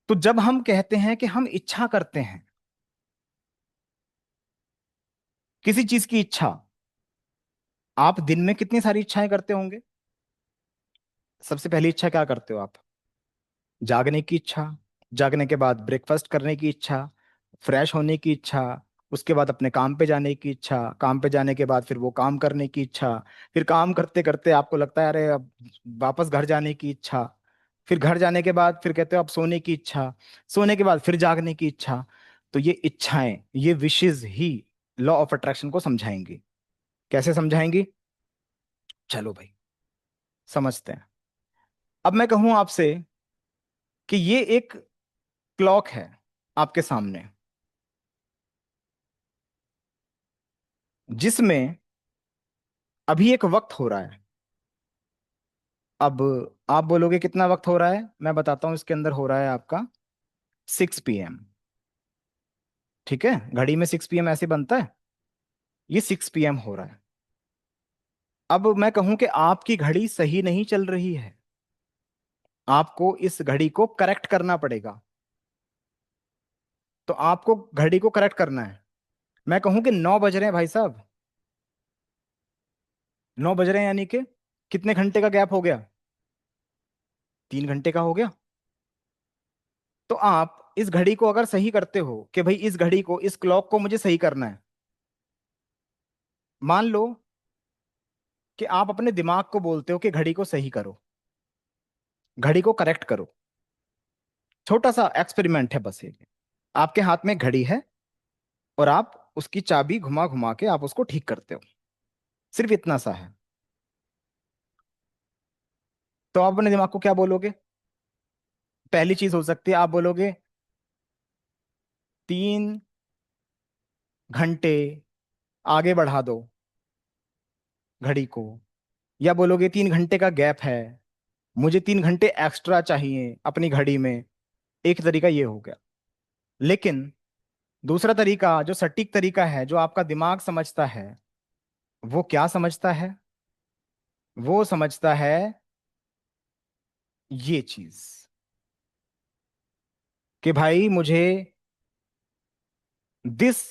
तो जब हम कहते हैं कि हम इच्छा करते हैं, किसी चीज की इच्छा, आप दिन में कितनी सारी इच्छाएं करते होंगे? सबसे पहली इच्छा क्या करते हो आप? जागने की इच्छा, जागने के बाद ब्रेकफास्ट करने की इच्छा, फ्रेश होने की इच्छा, उसके बाद अपने काम पे जाने की इच्छा, काम पे जाने के बाद फिर वो काम करने की इच्छा, फिर काम करते करते आपको लगता है अरे अब वापस घर जाने की इच्छा, फिर घर जाने के बाद फिर कहते हो अब सोने की इच्छा, सोने के बाद फिर जागने की इच्छा। तो ये इच्छाएं, ये विशेष ही लॉ ऑफ अट्रैक्शन को समझाएंगी। कैसे समझाएंगी? चलो भाई, समझते हैं। अब मैं कहूं आपसे कि ये एक क्लॉक है आपके सामने, जिसमें अभी एक वक्त हो रहा है। अब आप बोलोगे कितना वक्त हो रहा है, मैं बताता हूं। इसके अंदर हो रहा है आपका 6 PM। ठीक है, घड़ी में 6 PM ऐसे बनता है। ये 6 PM हो रहा है। अब मैं कहूं कि आपकी घड़ी सही नहीं चल रही है, आपको इस घड़ी को करेक्ट करना पड़ेगा। तो आपको घड़ी को करेक्ट करना है। मैं कहूं कि 9 बज रहे हैं भाई साहब, 9 बज रहे हैं, यानी कि कितने घंटे का गैप हो गया? 3 घंटे का हो गया। तो आप इस घड़ी को अगर सही करते हो कि भाई इस घड़ी को, इस क्लॉक को मुझे सही करना है, मान लो कि आप अपने दिमाग को बोलते हो कि घड़ी को सही करो, घड़ी को करेक्ट करो। छोटा सा एक्सपेरिमेंट है बस ये। आपके हाथ में घड़ी है और आप उसकी चाबी घुमा घुमा के आप उसको ठीक करते हो, सिर्फ इतना सा है। तो आप अपने दिमाग को क्या बोलोगे? पहली चीज हो सकती है आप बोलोगे 3 घंटे आगे बढ़ा दो घड़ी को, या बोलोगे 3 घंटे का गैप है, मुझे 3 घंटे एक्स्ट्रा चाहिए अपनी घड़ी में। एक तरीका ये हो गया। लेकिन दूसरा तरीका, जो सटीक तरीका है, जो आपका दिमाग समझता है, वो क्या समझता है? वो समझता है ये चीज कि भाई मुझे दिस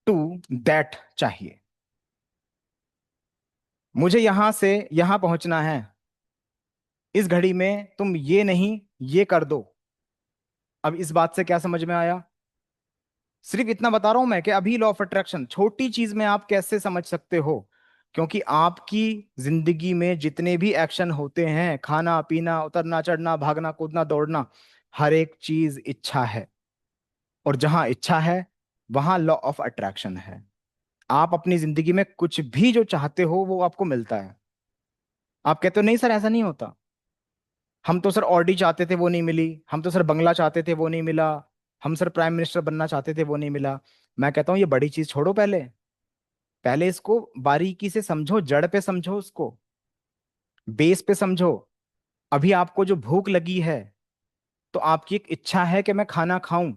टू दैट चाहिए, मुझे यहां से यहां पहुंचना है, इस घड़ी में तुम ये नहीं ये कर दो। अब इस बात से क्या समझ में आया? सिर्फ इतना बता रहा हूं मैं कि अभी लॉ ऑफ अट्रैक्शन छोटी चीज में आप कैसे समझ सकते हो। क्योंकि आपकी जिंदगी में जितने भी एक्शन होते हैं, खाना पीना, उतरना चढ़ना, भागना कूदना दौड़ना, हर एक चीज इच्छा है। और जहां इच्छा है वहां लॉ ऑफ अट्रैक्शन है। आप अपनी जिंदगी में कुछ भी जो चाहते हो वो आपको मिलता है। आप कहते हो नहीं सर ऐसा नहीं होता, हम तो सर ऑडी चाहते थे वो नहीं मिली, हम तो सर बंगला चाहते थे वो नहीं मिला, हम सर प्राइम मिनिस्टर बनना चाहते थे वो नहीं मिला। मैं कहता हूँ ये बड़ी चीज छोड़ो, पहले पहले इसको बारीकी से समझो, जड़ पे समझो उसको, बेस पे समझो। अभी आपको जो भूख लगी है, तो आपकी एक इच्छा है कि मैं खाना खाऊं,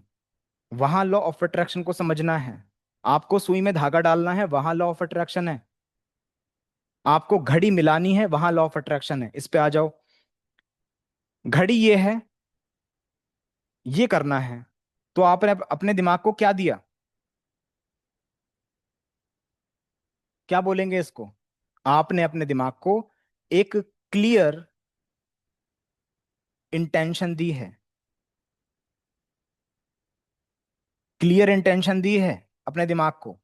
वहां लॉ ऑफ अट्रैक्शन को समझना है। आपको सुई में धागा डालना है, वहां लॉ ऑफ अट्रैक्शन है। आपको घड़ी मिलानी है, वहां लॉ ऑफ अट्रैक्शन है। इस पे आ जाओ। घड़ी ये है, ये करना है, तो आपने अपने दिमाग को क्या दिया? क्या बोलेंगे इसको? आपने अपने दिमाग को एक क्लियर इंटेंशन दी है, क्लियर इंटेंशन दी है अपने दिमाग को,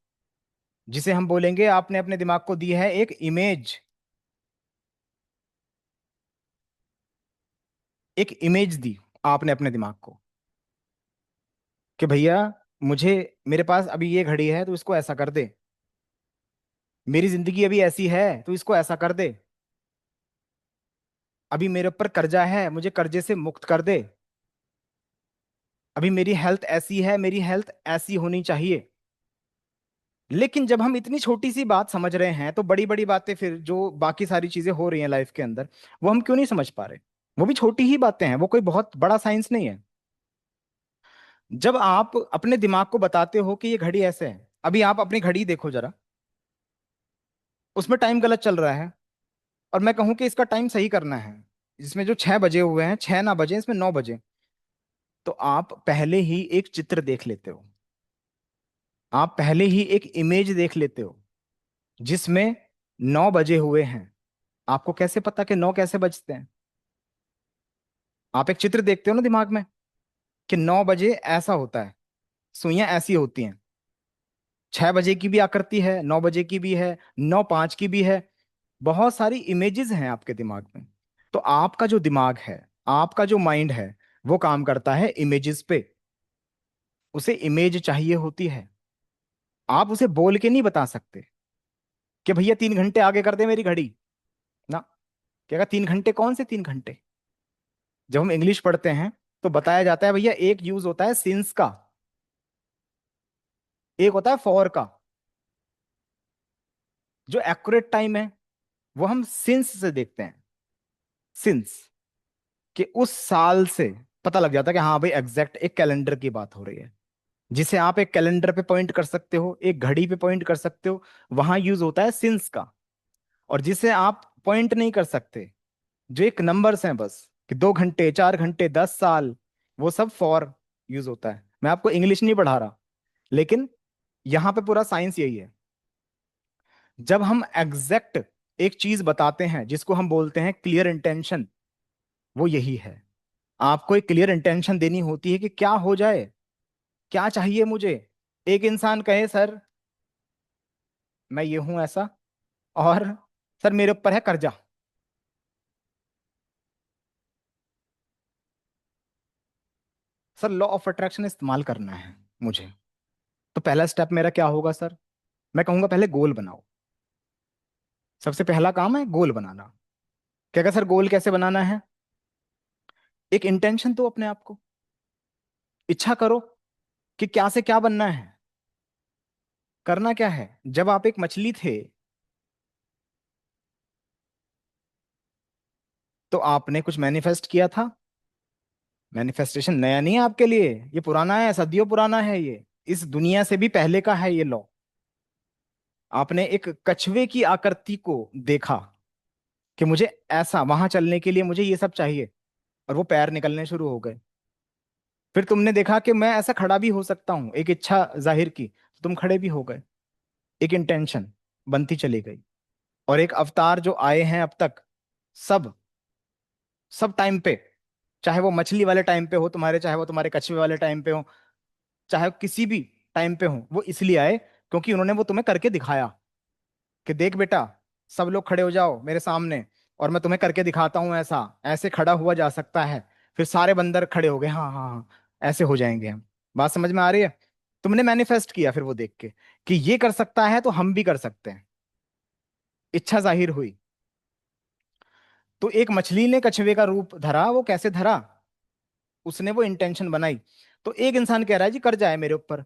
जिसे हम बोलेंगे आपने अपने दिमाग को दी है एक इमेज। एक इमेज दी आपने अपने दिमाग को कि भैया मुझे, मेरे पास अभी ये घड़ी है तो इसको ऐसा कर दे, मेरी जिंदगी अभी ऐसी है तो इसको ऐसा कर दे, अभी मेरे ऊपर कर्जा है मुझे कर्जे से मुक्त कर दे, अभी मेरी हेल्थ ऐसी है, मेरी हेल्थ ऐसी होनी चाहिए। लेकिन जब हम इतनी छोटी सी बात समझ रहे हैं तो बड़ी बड़ी बातें फिर जो बाकी सारी चीजें हो रही हैं लाइफ के अंदर, वो हम क्यों नहीं समझ पा रहे? वो भी छोटी ही बातें हैं, वो कोई बहुत बड़ा साइंस नहीं है। जब आप अपने दिमाग को बताते हो कि ये घड़ी ऐसे है, अभी आप अपनी घड़ी देखो जरा, उसमें टाइम गलत चल रहा है, और मैं कहूं कि इसका टाइम सही करना है, जिसमें जो 6 बजे हुए हैं, 6 ना बजे, इसमें 9 बजे, तो आप पहले ही एक चित्र देख लेते हो, आप पहले ही एक इमेज देख लेते हो जिसमें 9 बजे हुए हैं। आपको कैसे पता कि 9 कैसे बजते हैं? आप एक चित्र देखते हो ना दिमाग में, कि 9 बजे ऐसा होता है, सुइयां ऐसी होती हैं, 6 बजे की भी आकृति है, 9 बजे की भी है, 9:05 की भी है। बहुत सारी इमेजेस हैं आपके दिमाग में। तो आपका जो दिमाग है, आपका जो माइंड है, वो काम करता है इमेजेस पे। उसे इमेज चाहिए होती है, आप उसे बोल के नहीं बता सकते कि भैया 3 घंटे आगे कर दे मेरी घड़ी। ना, क्या 3 घंटे? कौन से 3 घंटे? जब हम इंग्लिश पढ़ते हैं तो बताया जाता है भैया, एक यूज होता है सिंस का, एक होता है फॉर का। जो एक्यूरेट टाइम है वो हम सिंस से देखते हैं। सिंस, कि उस साल से पता लग जाता है कि हाँ भाई एग्जैक्ट एक कैलेंडर की बात हो रही है, जिसे आप एक कैलेंडर पे पॉइंट कर सकते हो, एक घड़ी पे पॉइंट कर सकते हो, वहां यूज होता है सिंस का। और जिसे आप पॉइंट नहीं कर सकते, जो एक नंबर्स हैं बस, कि 2 घंटे, 4 घंटे, 10 साल, वो सब फॉर यूज होता है। मैं आपको इंग्लिश नहीं पढ़ा रहा, लेकिन यहां पे पूरा साइंस यही है। जब हम एग्जैक्ट एक चीज बताते हैं जिसको हम बोलते हैं क्लियर इंटेंशन, वो यही है। आपको एक क्लियर इंटेंशन देनी होती है कि क्या हो जाए, क्या चाहिए मुझे। एक इंसान कहे सर मैं ये हूं ऐसा, और सर मेरे ऊपर है कर्जा, सर लॉ ऑफ अट्रैक्शन इस्तेमाल करना है मुझे, तो पहला स्टेप मेरा क्या होगा सर? मैं कहूंगा पहले गोल बनाओ। सबसे पहला काम है गोल बनाना। क्या क्या सर, गोल कैसे बनाना है? एक इंटेंशन तो अपने आप को, इच्छा करो कि क्या से क्या बनना है। करना क्या है? जब आप एक मछली थे तो आपने कुछ मैनिफेस्ट किया था। मैनिफेस्टेशन नया नहीं है आपके लिए, ये पुराना है, सदियों पुराना है ये, इस दुनिया से भी पहले का है ये लॉ। आपने एक कछुए की आकृति को देखा कि मुझे ऐसा, वहां चलने के लिए मुझे ये सब चाहिए, और वो पैर निकलने शुरू हो गए। फिर तुमने देखा कि मैं ऐसा खड़ा भी हो सकता हूं, एक इच्छा जाहिर की, तो तुम खड़े भी हो गए। एक इंटेंशन बनती चली गई, और एक अवतार जो आए हैं अब तक, सब सब टाइम पे, चाहे वो मछली वाले टाइम पे हो तुम्हारे, चाहे वो तुम्हारे कछुए वाले टाइम पे हो, चाहे वो किसी भी टाइम पे हो, वो इसलिए आए क्योंकि उन्होंने वो तुम्हें करके दिखाया कि देख बेटा, सब लोग खड़े हो जाओ मेरे सामने, और मैं तुम्हें करके दिखाता हूं, ऐसा ऐसे खड़ा हुआ जा सकता है। फिर सारे बंदर खड़े हो गए, हाँ हाँ हाँ, ऐसे हो जाएंगे हम। बात समझ में आ रही है? तुमने मैनिफेस्ट किया फिर वो देख के कि ये कर सकता है तो हम भी कर सकते हैं। इच्छा जाहिर हुई, तो एक मछली ने कछुए का रूप धरा। वो कैसे धरा? उसने वो इंटेंशन बनाई। तो एक इंसान कह रहा है जी कर्जा है मेरे ऊपर।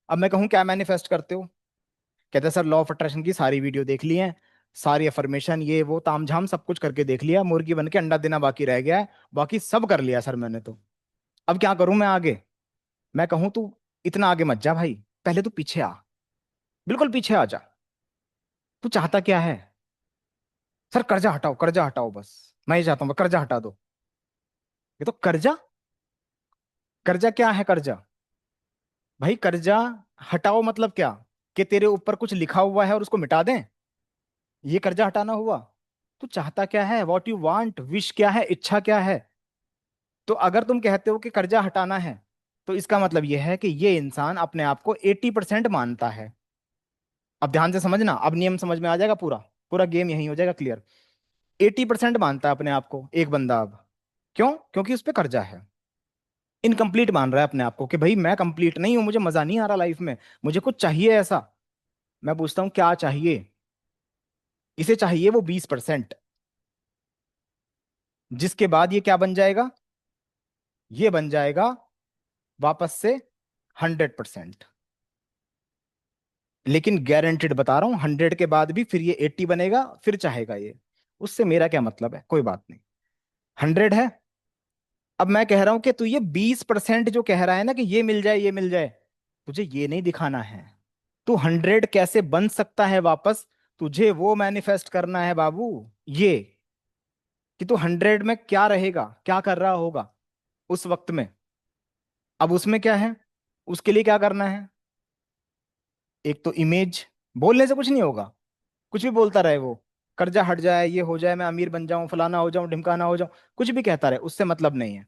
अब मैं कहूँ क्या मैनिफेस्ट करते हो? कहते हैं सर लॉ ऑफ अट्रैक्शन की सारी वीडियो देख ली है, सारी अफर्मेशन ये वो तामझाम सब कुछ करके देख लिया, मुर्गी बन के अंडा देना बाकी रह गया है, बाकी सब कर लिया सर मैंने तो। अब क्या करूं मैं आगे? मैं कहूं तू इतना आगे मत जा भाई, पहले तू पीछे आ, बिल्कुल पीछे आ जा। तू चाहता क्या है? सर कर्जा हटाओ, कर्जा हटाओ बस, मैं ये चाहता हूँ कर्जा हटा दो। ये तो कर्जा, कर्जा क्या है कर्जा? भाई कर्जा हटाओ मतलब क्या? कि तेरे ऊपर कुछ लिखा हुआ है और उसको मिटा दें? ये कर्जा हटाना हुआ? तू चाहता क्या है? वॉट यू वांट, विश क्या है, इच्छा क्या है? तो अगर तुम कहते हो कि कर्जा हटाना है, तो इसका मतलब यह है कि ये इंसान अपने आप को 80% मानता है। अब ध्यान से समझना, अब नियम समझ में आ जाएगा, पूरा पूरा गेम यही हो जाएगा क्लियर। 80% मानता है अपने आप को एक बंदा अब। क्यों? क्योंकि उस पर कर्जा है। इनकम्प्लीट मान रहा है अपने आप को कि भाई मैं कंप्लीट नहीं हूं, मुझे मजा नहीं आ रहा लाइफ में, मुझे कुछ चाहिए ऐसा। मैं पूछता हूँ क्या चाहिए? इसे चाहिए वो 20%, जिसके बाद ये क्या बन जाएगा? ये बन जाएगा वापस से 100%। लेकिन गारंटेड बता रहा हूं, 100 के बाद भी फिर ये 80 बनेगा, फिर चाहेगा ये। उससे मेरा क्या मतलब है, कोई बात नहीं। 100 है। अब मैं कह रहा हूं कि तू ये 20% जो कह रहा है ना कि ये मिल जाए ये मिल जाए, तुझे ये नहीं दिखाना है। तू 100 कैसे बन सकता है वापस, तुझे वो मैनिफेस्ट करना है बाबू। ये कि तू 100 में क्या रहेगा, क्या कर रहा होगा उस वक्त में। अब उसमें क्या है, उसके लिए क्या करना है। एक तो इमेज, बोलने से कुछ नहीं होगा, कुछ भी बोलता रहे वो, कर्जा हट जाए, ये हो जाए, मैं अमीर बन जाऊं, फलाना हो जाऊं, ढिमकाना हो जाऊं, कुछ भी कहता रहे, उससे मतलब नहीं है।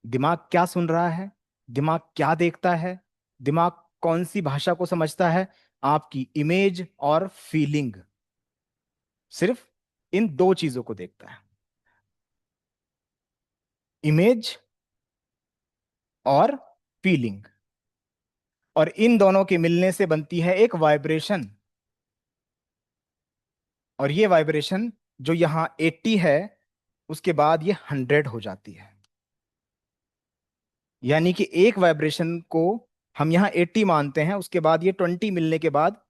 दिमाग क्या सुन रहा है, दिमाग क्या देखता है, दिमाग कौन सी भाषा को समझता है, आपकी इमेज और फीलिंग। सिर्फ इन दो चीजों को देखता है, इमेज और फीलिंग। और इन दोनों के मिलने से बनती है एक वाइब्रेशन। और ये वाइब्रेशन जो यहां 80 है, उसके बाद ये 100 हो जाती है। यानी कि एक वाइब्रेशन को हम यहाँ 80 मानते हैं, उसके बाद ये 20 मिलने के बाद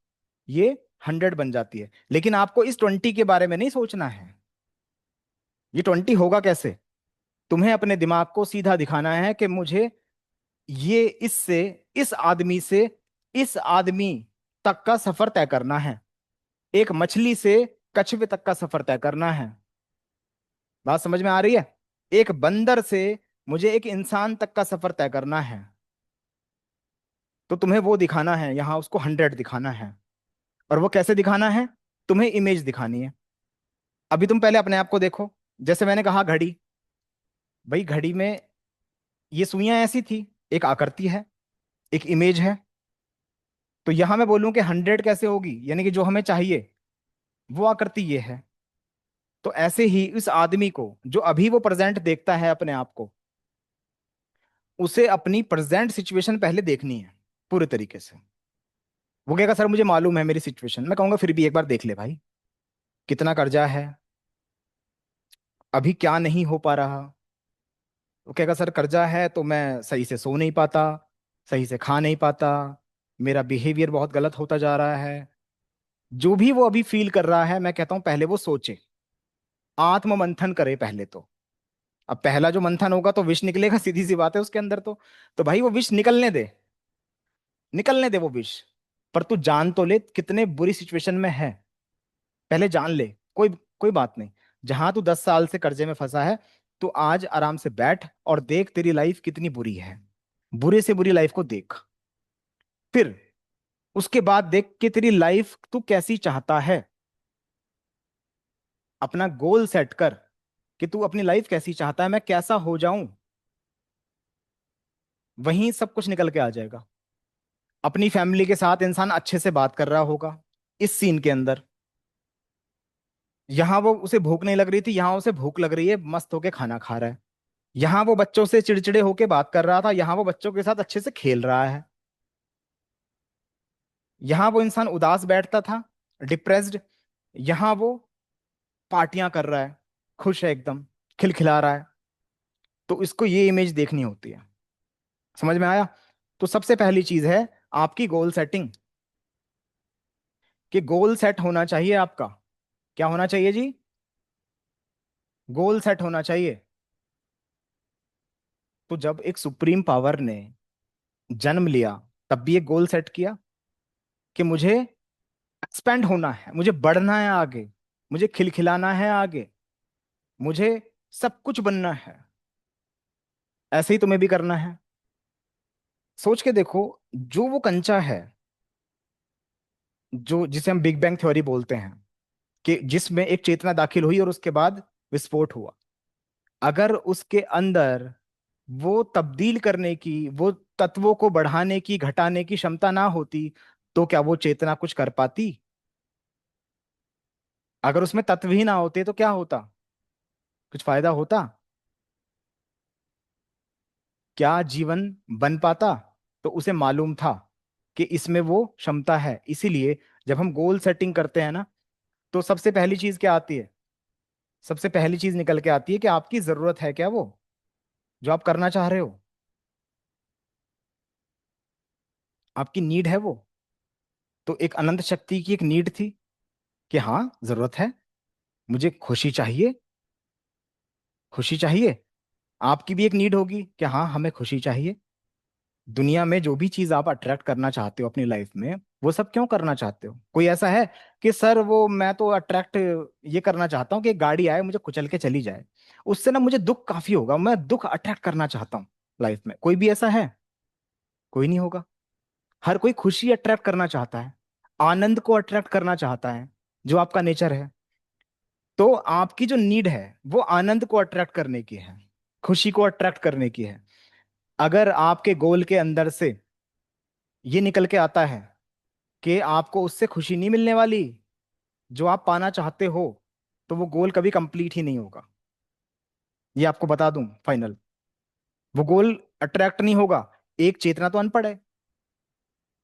ये 100 बन जाती है। लेकिन आपको इस 20 के बारे में नहीं सोचना है, ये 20 होगा कैसे। तुम्हें अपने दिमाग को सीधा दिखाना है कि मुझे ये इससे, इस आदमी से इस आदमी तक का सफर तय करना है, एक मछली से कछुए तक का सफर तय करना है। बात समझ में आ रही है। एक बंदर से मुझे एक इंसान तक का सफर तय करना है, तो तुम्हें वो दिखाना है, यहां उसको 100 दिखाना है। और वो कैसे दिखाना है, तुम्हें इमेज दिखानी है। अभी तुम पहले अपने आप को देखो, जैसे मैंने कहा घड़ी, भाई घड़ी में ये सुइयां ऐसी थी, एक आकृति है, एक इमेज है। तो यहां मैं बोलूं कि 100 कैसे होगी, यानी कि जो हमें चाहिए वो आकृति ये है। तो ऐसे ही इस आदमी को जो अभी वो प्रेजेंट देखता है अपने आप को, उसे अपनी प्रेजेंट सिचुएशन पहले देखनी है पूरे तरीके से। वो कहेगा सर मुझे मालूम है मेरी सिचुएशन, मैं कहूंगा फिर भी एक बार देख ले भाई, कितना कर्जा है, अभी क्या नहीं हो पा रहा। वो कहेगा सर कर्जा है तो मैं सही से सो नहीं पाता, सही से खा नहीं पाता, मेरा बिहेवियर बहुत गलत होता जा रहा है। जो भी वो अभी फील कर रहा है, मैं कहता हूं पहले वो सोचे, आत्म मंथन करे पहले तो। अब पहला जो मंथन होगा तो विष निकलेगा, सीधी सी बात है उसके अंदर तो भाई वो विष निकलने दे, निकलने दे वो विष। पर तू जान तो ले कितने बुरी सिचुएशन में है, पहले जान ले। कोई कोई बात नहीं, जहां तू 10 साल से कर्जे में फंसा है, तो आज आराम से बैठ और देख तेरी लाइफ कितनी बुरी है, बुरे से बुरी लाइफ को देख। फिर उसके बाद देख कि तेरी लाइफ तू कैसी चाहता है, अपना गोल सेट कर कि तू अपनी लाइफ कैसी चाहता है, मैं कैसा हो जाऊं। वहीं सब कुछ निकल के आ जाएगा। अपनी फैमिली के साथ इंसान अच्छे से बात कर रहा होगा इस सीन के अंदर, यहां वो उसे भूख नहीं लग रही थी, यहां उसे भूख लग रही है, मस्त होके खाना खा रहा है। यहां वो बच्चों से चिड़चिड़े होके बात कर रहा था, यहां वो बच्चों के साथ अच्छे से खेल रहा है। यहां वो इंसान उदास बैठता था, डिप्रेस्ड, यहां वो पार्टियां कर रहा है, खुश है एकदम, खिलखिला रहा है। तो इसको ये इमेज देखनी होती है। समझ में आया। तो सबसे पहली चीज है आपकी गोल सेटिंग, कि गोल सेट होना चाहिए आपका। क्या होना चाहिए जी, गोल सेट होना चाहिए। तो जब एक सुप्रीम पावर ने जन्म लिया, तब भी एक गोल सेट किया कि मुझे एक्सपेंड होना है, मुझे बढ़ना है आगे, मुझे खिलखिलाना है आगे, मुझे सब कुछ बनना है। ऐसे ही तुम्हें भी करना है। सोच के देखो, जो वो कंचा है, जो जिसे हम बिग बैंग थ्योरी बोलते हैं, कि जिसमें एक चेतना दाखिल हुई और उसके बाद विस्फोट हुआ, अगर उसके अंदर वो तब्दील करने की, वो तत्वों को बढ़ाने की घटाने की क्षमता ना होती, तो क्या वो चेतना कुछ कर पाती। अगर उसमें तत्व ही ना होते तो क्या होता, कुछ फायदा होता, क्या जीवन बन पाता। तो उसे मालूम था कि इसमें वो क्षमता है। इसीलिए जब हम गोल सेटिंग करते हैं ना, तो सबसे पहली चीज क्या आती है, सबसे पहली चीज निकल के आती है कि आपकी जरूरत है क्या वो, जो आप करना चाह रहे हो, आपकी नीड है वो। तो एक अनंत शक्ति की एक नीड थी कि हाँ जरूरत है, मुझे खुशी चाहिए, खुशी चाहिए। आपकी भी एक नीड होगी कि हाँ हमें खुशी चाहिए। दुनिया में जो भी चीज आप अट्रैक्ट करना चाहते हो अपनी लाइफ में, वो सब क्यों करना चाहते हो? कोई ऐसा है कि सर वो मैं तो अट्रैक्ट ये करना चाहता हूँ कि एक गाड़ी आए मुझे कुचल के चली जाए, उससे ना मुझे दुख काफी होगा, मैं दुख अट्रैक्ट करना चाहता हूँ लाइफ में? कोई भी ऐसा है? कोई नहीं होगा। हर कोई खुशी अट्रैक्ट करना चाहता है, आनंद को अट्रैक्ट करना चाहता है, जो आपका नेचर है। तो आपकी जो नीड है वो आनंद को अट्रैक्ट करने की है, खुशी को अट्रैक्ट करने की है। अगर आपके गोल के अंदर से ये निकल के आता है कि आपको उससे खुशी नहीं मिलने वाली जो आप पाना चाहते हो, तो वो गोल कभी कंप्लीट ही नहीं होगा। ये आपको बता दूं फाइनल, वो गोल अट्रैक्ट नहीं होगा। एक चेतना तो अनपढ़ है,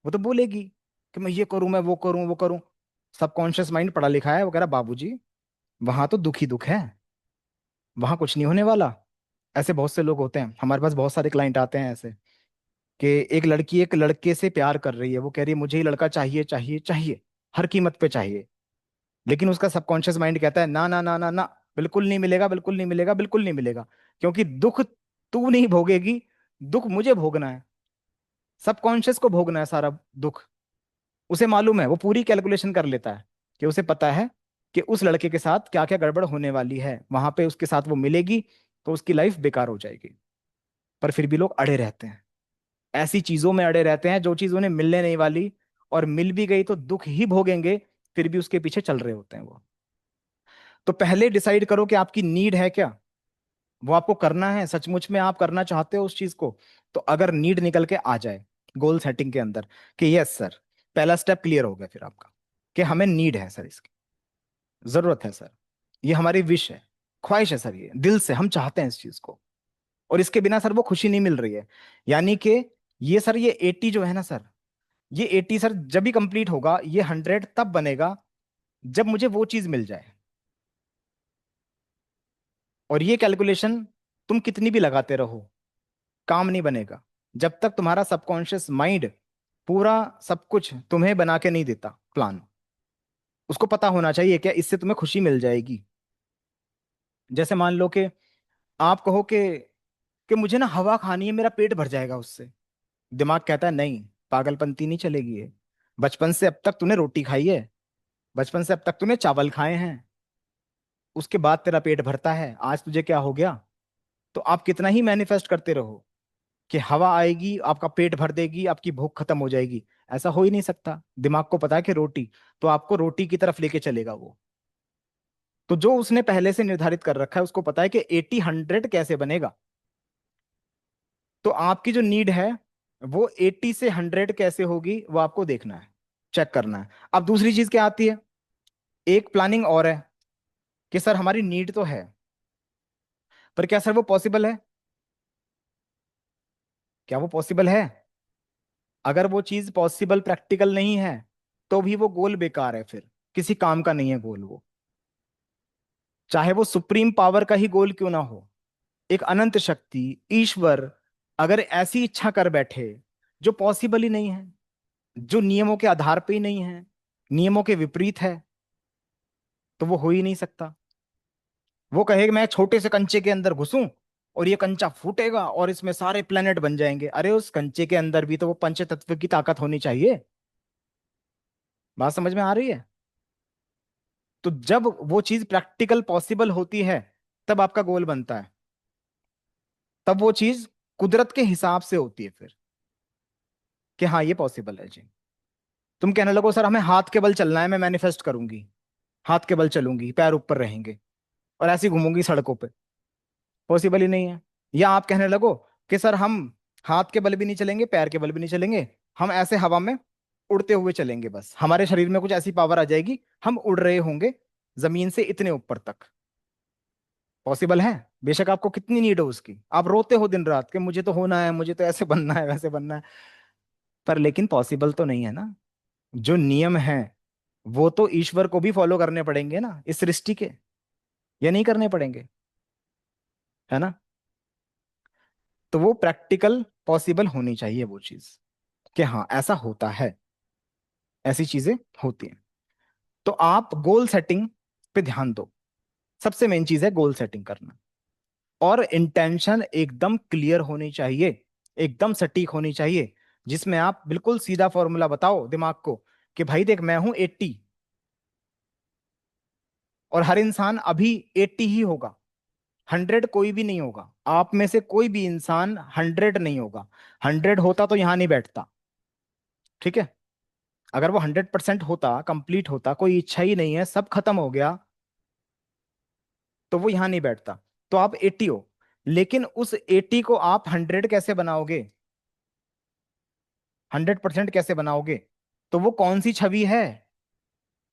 वो तो बोलेगी कि मैं ये करूं, मैं वो करूं, वो करूं। सबकॉन्शियस माइंड पढ़ा लिखा है, वो कह रहा बाबूजी वहां तो दुख ही दुख है, वहां कुछ नहीं होने वाला। ऐसे बहुत से लोग होते हैं, हमारे पास बहुत सारे क्लाइंट आते हैं ऐसे, कि एक लड़की एक लड़के से प्यार कर रही है, वो कह रही है मुझे ये लड़का चाहिए चाहिए चाहिए, हर कीमत पे चाहिए। लेकिन उसका सबकॉन्शियस माइंड कहता है ना ना ना ना ना, बिल्कुल नहीं मिलेगा, बिल्कुल नहीं मिलेगा, बिल्कुल नहीं मिलेगा। क्योंकि दुख तू नहीं भोगेगी, दुख मुझे भोगना है, सबकॉन्शियस को भोगना है सारा दुख। उसे मालूम है, वो पूरी कैलकुलेशन कर लेता है कि उसे पता है कि उस लड़के के साथ क्या क्या गड़बड़ होने वाली है, वहां पे उसके साथ वो मिलेगी तो उसकी लाइफ बेकार हो जाएगी। पर फिर भी लोग अड़े रहते हैं, ऐसी चीजों में अड़े रहते हैं जो चीज उन्हें मिलने नहीं वाली, और मिल भी गई तो दुख ही भोगेंगे, फिर भी उसके पीछे चल रहे होते हैं वो। तो पहले डिसाइड करो कि आपकी नीड है क्या, वो आपको करना है, सचमुच में आप करना चाहते हो उस चीज को। तो अगर नीड निकल के आ जाए गोल सेटिंग के अंदर कि यस सर, पहला स्टेप क्लियर हो गया फिर आपका कि हमें नीड है सर, इसकी जरूरत है सर, ये हमारी विश है, ख्वाहिश है सर, ये दिल से हम चाहते हैं इस चीज को, और इसके बिना सर वो खुशी नहीं मिल रही है। यानी कि ये सर, ये 80 जो है ना सर, ये 80 सर जब भी कंप्लीट होगा, ये 100 तब बनेगा जब मुझे वो चीज मिल जाए। और ये कैलकुलेशन तुम कितनी भी लगाते रहो, काम नहीं बनेगा जब तक तुम्हारा सबकॉन्शियस माइंड पूरा सब कुछ तुम्हें बना के नहीं देता प्लान। उसको पता होना चाहिए क्या इससे तुम्हें खुशी मिल जाएगी। जैसे मान लो कि आप कहो कि मुझे ना हवा खानी है, मेरा पेट भर जाएगा उससे। दिमाग कहता है नहीं, पागलपंती नहीं चलेगी ये। बचपन से अब तक तूने रोटी खाई है, बचपन से अब तक तूने चावल खाए हैं, उसके बाद तेरा पेट भरता है, आज तुझे क्या हो गया? तो आप कितना ही मैनिफेस्ट करते रहो कि हवा आएगी आपका पेट भर देगी, आपकी भूख खत्म हो जाएगी, ऐसा हो ही नहीं सकता। दिमाग को पता है कि रोटी, तो आपको रोटी की तरफ लेके चलेगा वो। तो जो उसने पहले से निर्धारित कर रखा है, उसको पता है कि 80 100 कैसे बनेगा। तो आपकी जो नीड है वो 80 से 100 कैसे होगी, वो आपको देखना है, चेक करना है। अब दूसरी चीज क्या आती है, एक प्लानिंग और है कि सर हमारी नीड तो है, पर क्या सर वो पॉसिबल है? क्या वो पॉसिबल है? अगर वो चीज पॉसिबल प्रैक्टिकल नहीं है, तो भी वो गोल बेकार है, फिर किसी काम का नहीं है गोल वो। चाहे वो सुप्रीम पावर का ही गोल क्यों ना हो, एक अनंत शक्ति, ईश्वर अगर ऐसी इच्छा कर बैठे जो पॉसिबल ही नहीं है, जो नियमों के आधार पे ही नहीं है, नियमों के विपरीत है, तो वो हो ही नहीं सकता। वो कहे मैं छोटे से कंचे के अंदर घुसूं और ये कंचा फूटेगा और इसमें सारे प्लेनेट बन जाएंगे। अरे उस कंचे के अंदर भी तो वो पंच तत्व की ताकत होनी चाहिए। बात समझ में आ रही है? तो जब वो चीज प्रैक्टिकल पॉसिबल होती है, तब आपका गोल बनता है, तब वो चीज कुदरत के हिसाब से होती है फिर, कि हाँ ये पॉसिबल है जी। तुम कहने लगो सर हमें हाथ के बल चलना है, मैं मैनिफेस्ट करूंगी, हाथ के बल चलूंगी, पैर ऊपर रहेंगे और ऐसे ही घूमूंगी सड़कों पे, पॉसिबल ही नहीं है। या आप कहने लगो कि सर हम हाथ के बल भी नहीं चलेंगे, पैर के बल भी नहीं चलेंगे, हम ऐसे हवा में उड़ते हुए चलेंगे, बस हमारे शरीर में कुछ ऐसी पावर आ जाएगी, हम उड़ रहे होंगे जमीन से इतने ऊपर तक। पॉसिबल है, बेशक आपको कितनी नीड हो उसकी, आप रोते हो दिन रात कि मुझे तो होना है, मुझे तो ऐसे बनना है, वैसे बनना है, पर लेकिन पॉसिबल तो नहीं है ना। जो नियम है वो तो ईश्वर को भी फॉलो करने पड़ेंगे ना इस सृष्टि के, या नहीं करने पड़ेंगे? है ना? तो वो प्रैक्टिकल पॉसिबल होनी चाहिए वो चीज, कि हाँ ऐसा होता है, ऐसी चीजें होती हैं। तो आप गोल सेटिंग पे ध्यान दो। सबसे मेन चीज है गोल सेटिंग करना। और इंटेंशन एकदम क्लियर होनी चाहिए, एकदम सटीक होनी चाहिए, जिसमें आप बिल्कुल सीधा फॉर्मूला बताओ दिमाग को कि भाई देख मैं हूं 80, और हर इंसान अभी 80 ही होगा। 100 कोई भी नहीं होगा, आप में से कोई भी इंसान 100 नहीं होगा। 100 होता तो यहां नहीं बैठता। ठीक है। अगर वो 100% होता, कंप्लीट होता, कोई इच्छा ही नहीं है, सब खत्म हो गया, तो वो यहां नहीं बैठता। तो आप 80 हो, लेकिन उस 80 को आप 100 कैसे बनाओगे? 100% कैसे बनाओगे? तो वो कौन सी छवि है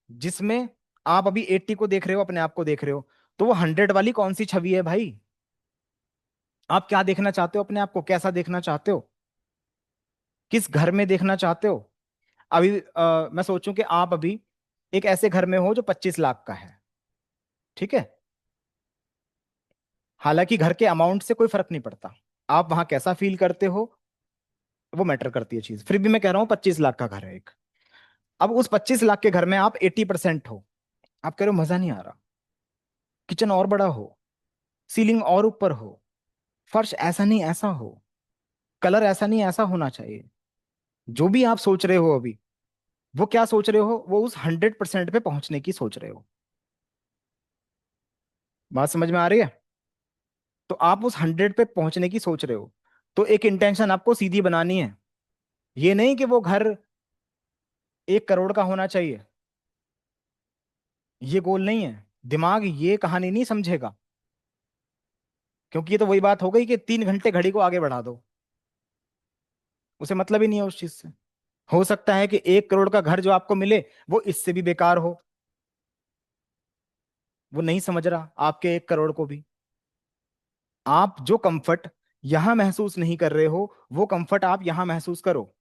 जिसमें आप अभी 80 को देख रहे हो, अपने आप को देख रहे हो? तो वो 100 वाली कौन सी छवि है भाई? आप क्या देखना चाहते हो? अपने आप को कैसा देखना चाहते हो? किस घर में देखना चाहते हो? अभी मैं सोचूं कि आप अभी एक ऐसे घर में हो जो 25 लाख का है। ठीक है। हालांकि घर के अमाउंट से कोई फर्क नहीं पड़ता, आप वहां कैसा फील करते हो वो मैटर करती है चीज। फिर भी मैं कह रहा हूँ 25 लाख का घर है एक। अब उस 25 लाख के घर में आप 80% हो। आप कह रहे हो मजा नहीं आ रहा, किचन और बड़ा हो, सीलिंग और ऊपर हो, फर्श ऐसा नहीं ऐसा हो, कलर ऐसा नहीं ऐसा होना चाहिए। जो भी आप सोच रहे हो अभी, वो क्या सोच रहे हो? वो उस 100% पे पहुंचने की सोच रहे हो। बात समझ में आ रही है? तो आप उस 100 पे पहुंचने की सोच रहे हो। तो एक इंटेंशन आपको सीधी बनानी है। ये नहीं कि वो घर 1 करोड़ का होना चाहिए, ये गोल नहीं है। दिमाग ये कहानी नहीं समझेगा, क्योंकि ये तो वही बात हो गई कि 3 घंटे घड़ी को आगे बढ़ा दो, उसे मतलब ही नहीं है उस चीज से। हो सकता है कि 1 करोड़ का घर जो आपको मिले वो इससे भी बेकार हो। वो नहीं समझ रहा आपके 1 करोड़ को भी। आप जो कंफर्ट यहां महसूस नहीं कर रहे हो, वो कंफर्ट आप यहां महसूस करो।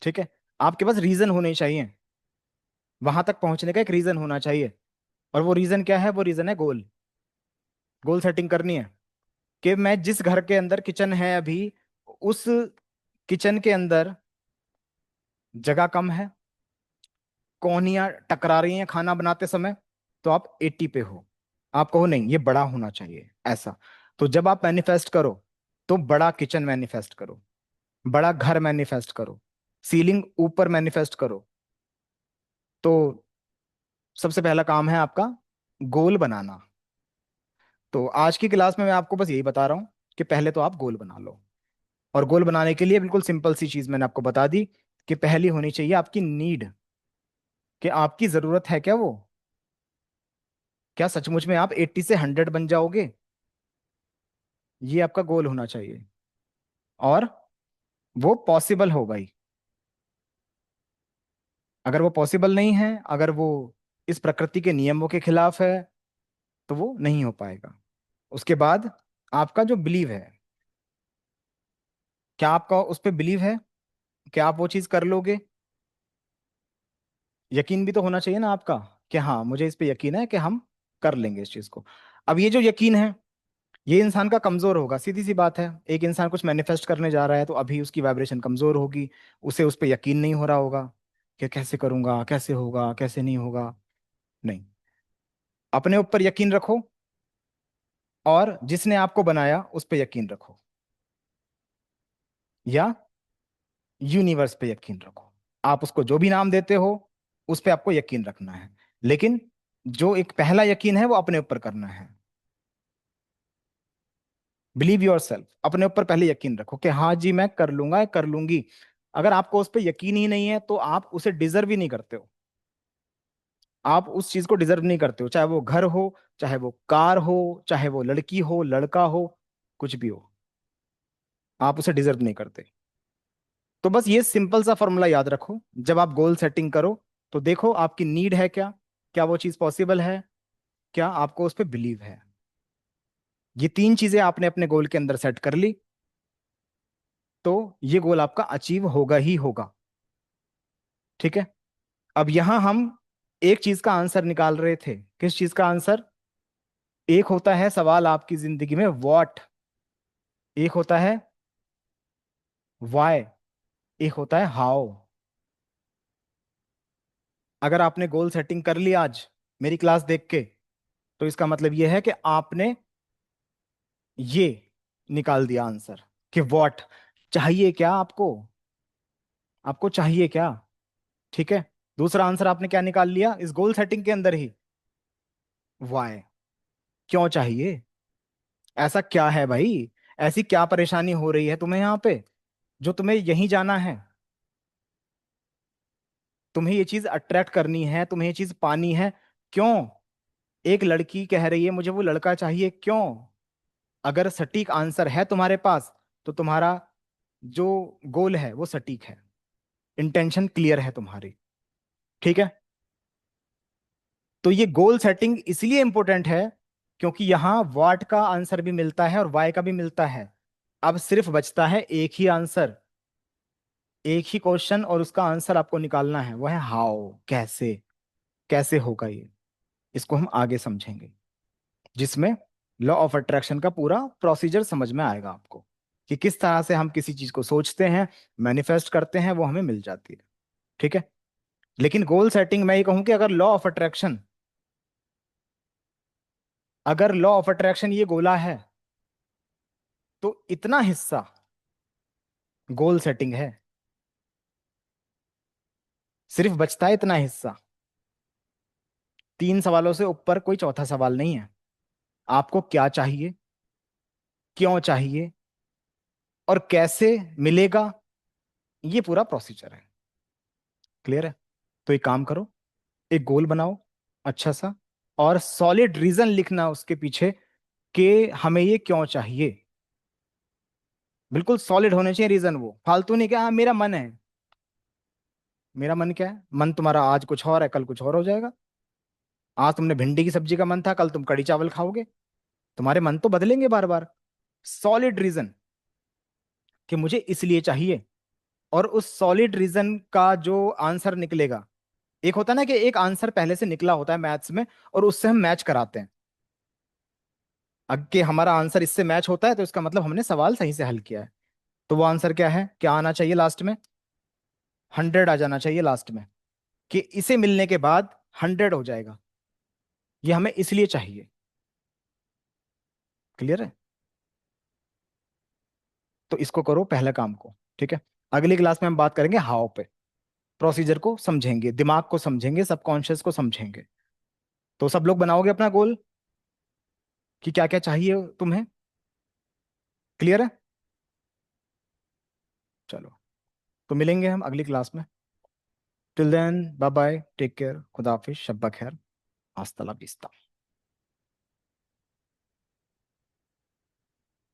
ठीक है। आपके पास रीजन होने चाहिए, वहां तक पहुंचने का एक रीजन होना चाहिए। और वो रीजन क्या है? वो रीजन है गोल। गोल सेटिंग करनी है कि मैं जिस घर के अंदर किचन है अभी, उस किचन के अंदर जगह कम है, कोहनियां टकरा रही हैं खाना बनाते समय, तो आप 80 पे हो। आप कहो नहीं ये बड़ा होना चाहिए ऐसा। तो जब आप मैनिफेस्ट करो, तो बड़ा किचन मैनिफेस्ट करो, बड़ा घर मैनिफेस्ट करो, सीलिंग ऊपर मैनिफेस्ट करो। तो सबसे पहला काम है आपका गोल बनाना। तो आज की क्लास में मैं आपको बस यही बता रहा हूँ कि पहले तो आप गोल बना लो। और गोल बनाने के लिए बिल्कुल सिंपल सी चीज मैंने आपको बता दी कि पहली होनी चाहिए आपकी नीड, कि आपकी जरूरत है क्या वो? क्या सचमुच में आप 80 से 100 बन जाओगे? ये आपका गोल होना चाहिए। और वो पॉसिबल हो भाई। अगर वो पॉसिबल नहीं है, अगर वो इस प्रकृति के नियमों के खिलाफ है, तो वो नहीं हो पाएगा। उसके बाद आपका जो बिलीव है, क्या आपका उस पर बिलीव है कि आप वो चीज कर लोगे? यकीन भी तो होना चाहिए ना आपका कि हाँ मुझे इस पे यकीन है कि हम कर लेंगे इस चीज को। अब ये जो यकीन है, ये इंसान का कमजोर होगा, सीधी सी बात है। एक इंसान कुछ मैनिफेस्ट करने जा रहा है तो अभी उसकी वाइब्रेशन कमजोर होगी, उसे उस पर यकीन नहीं हो रहा होगा कि कैसे करूंगा, कैसे होगा, कैसे नहीं होगा। नहीं, अपने ऊपर यकीन रखो, और जिसने आपको बनाया उस पर यकीन रखो, या यूनिवर्स पे यकीन रखो। आप उसको जो भी नाम देते हो, उस पे आपको यकीन रखना है। लेकिन जो एक पहला यकीन है वो अपने ऊपर करना है। बिलीव योर सेल्फ, अपने ऊपर पहले यकीन रखो कि हाँ जी मैं कर लूंगा, कर लूंगी। अगर आपको उस पर यकीन ही नहीं है तो आप उसे डिजर्व ही नहीं करते हो। आप उस चीज को डिजर्व नहीं करते हो, चाहे वो घर हो, चाहे वो कार हो, चाहे वो लड़की हो, लड़का हो, कुछ भी हो, आप उसे डिजर्व नहीं करते। तो बस ये सिंपल सा फॉर्मूला याद रखो जब आप गोल सेटिंग करो। तो देखो आपकी नीड है क्या, क्या वो चीज पॉसिबल है, क्या आपको उस पर बिलीव है। ये 3 चीजें आपने अपने गोल के अंदर सेट कर ली, तो ये गोल आपका अचीव होगा ही होगा। ठीक है। अब यहां हम एक चीज का आंसर निकाल रहे थे। किस चीज का आंसर? एक होता है सवाल आपकी जिंदगी में व्हाट, एक होता है व्हाई। एक होता है हाउ। अगर आपने गोल सेटिंग कर ली आज मेरी क्लास देख के, तो इसका मतलब यह है कि आपने ये निकाल दिया आंसर कि व्हाट चाहिए क्या आपको, आपको चाहिए क्या। ठीक है। दूसरा आंसर आपने क्या निकाल लिया इस गोल सेटिंग के अंदर ही, वाई, क्यों चाहिए, ऐसा क्या है भाई, ऐसी क्या परेशानी हो रही है तुम्हें यहाँ पे जो तुम्हें यहीं जाना है, तुम्हें ये चीज अट्रैक्ट करनी है, तुम्हें ये चीज पानी है, क्यों। एक लड़की कह रही है मुझे वो लड़का चाहिए, क्यों। अगर सटीक आंसर है तुम्हारे पास, तो तुम्हारा जो गोल है वो सटीक है, इंटेंशन क्लियर है तुम्हारी। ठीक है। तो ये गोल सेटिंग इसलिए इंपॉर्टेंट है क्योंकि यहां व्हाट का आंसर भी मिलता है और वाई का भी मिलता है। अब सिर्फ बचता है एक ही आंसर, एक ही क्वेश्चन, और उसका आंसर आपको निकालना है, वो है हाउ, कैसे, कैसे होगा ये। इसको हम आगे समझेंगे, जिसमें लॉ ऑफ अट्रैक्शन का पूरा प्रोसीजर समझ में आएगा आपको, कि किस तरह से हम किसी चीज को सोचते हैं, मैनिफेस्ट करते हैं, वो हमें मिल जाती है। ठीक है। लेकिन गोल सेटिंग मैं ये कहूं कि अगर लॉ ऑफ अट्रैक्शन, अगर लॉ ऑफ अट्रैक्शन ये गोला है, तो इतना हिस्सा गोल सेटिंग है, सिर्फ बचता है इतना हिस्सा। तीन सवालों से ऊपर कोई चौथा सवाल नहीं है। आपको क्या चाहिए, क्यों चाहिए, और कैसे मिलेगा, ये पूरा प्रोसीजर है। क्लियर है। तो एक काम करो, एक गोल बनाओ अच्छा सा, और सॉलिड रीजन लिखना उसके पीछे कि हमें ये क्यों चाहिए। बिल्कुल सॉलिड होने चाहिए रीजन, वो फालतू नहीं कि हाँ मेरा मन है। मेरा मन क्या है, मन तुम्हारा आज कुछ और है, कल कुछ और हो जाएगा। आज तुमने भिंडी की सब्जी का मन था, कल तुम कड़ी चावल खाओगे। तुम्हारे मन तो बदलेंगे बार बार। सॉलिड रीजन कि मुझे इसलिए चाहिए, और उस सॉलिड रीजन का जो आंसर निकलेगा, एक होता है ना कि एक आंसर पहले से निकला होता है मैथ्स में, और उससे हम मैच कराते हैं। अगर हमारा आंसर इससे मैच होता है तो इसका मतलब हमने सवाल सही से हल किया है। तो वो आंसर क्या है, क्या आना चाहिए लास्ट में, 100 आ जाना चाहिए लास्ट में, कि इसे मिलने के बाद 100 हो जाएगा। ये हमें इसलिए चाहिए। क्लियर है। तो इसको करो पहले काम को। ठीक है। अगली क्लास में हम बात करेंगे हाउ पे, प्रोसीजर को समझेंगे, दिमाग को समझेंगे, सबकॉन्शियस को समझेंगे। तो सब लोग बनाओगे अपना गोल कि क्या क्या चाहिए तुम्हें। क्लियर है। चलो, तो मिलेंगे हम अगली क्लास में। Till then bye bye, take care, खुदा हाफिज, शब्बा खैर, हस्ता ला विस्ता।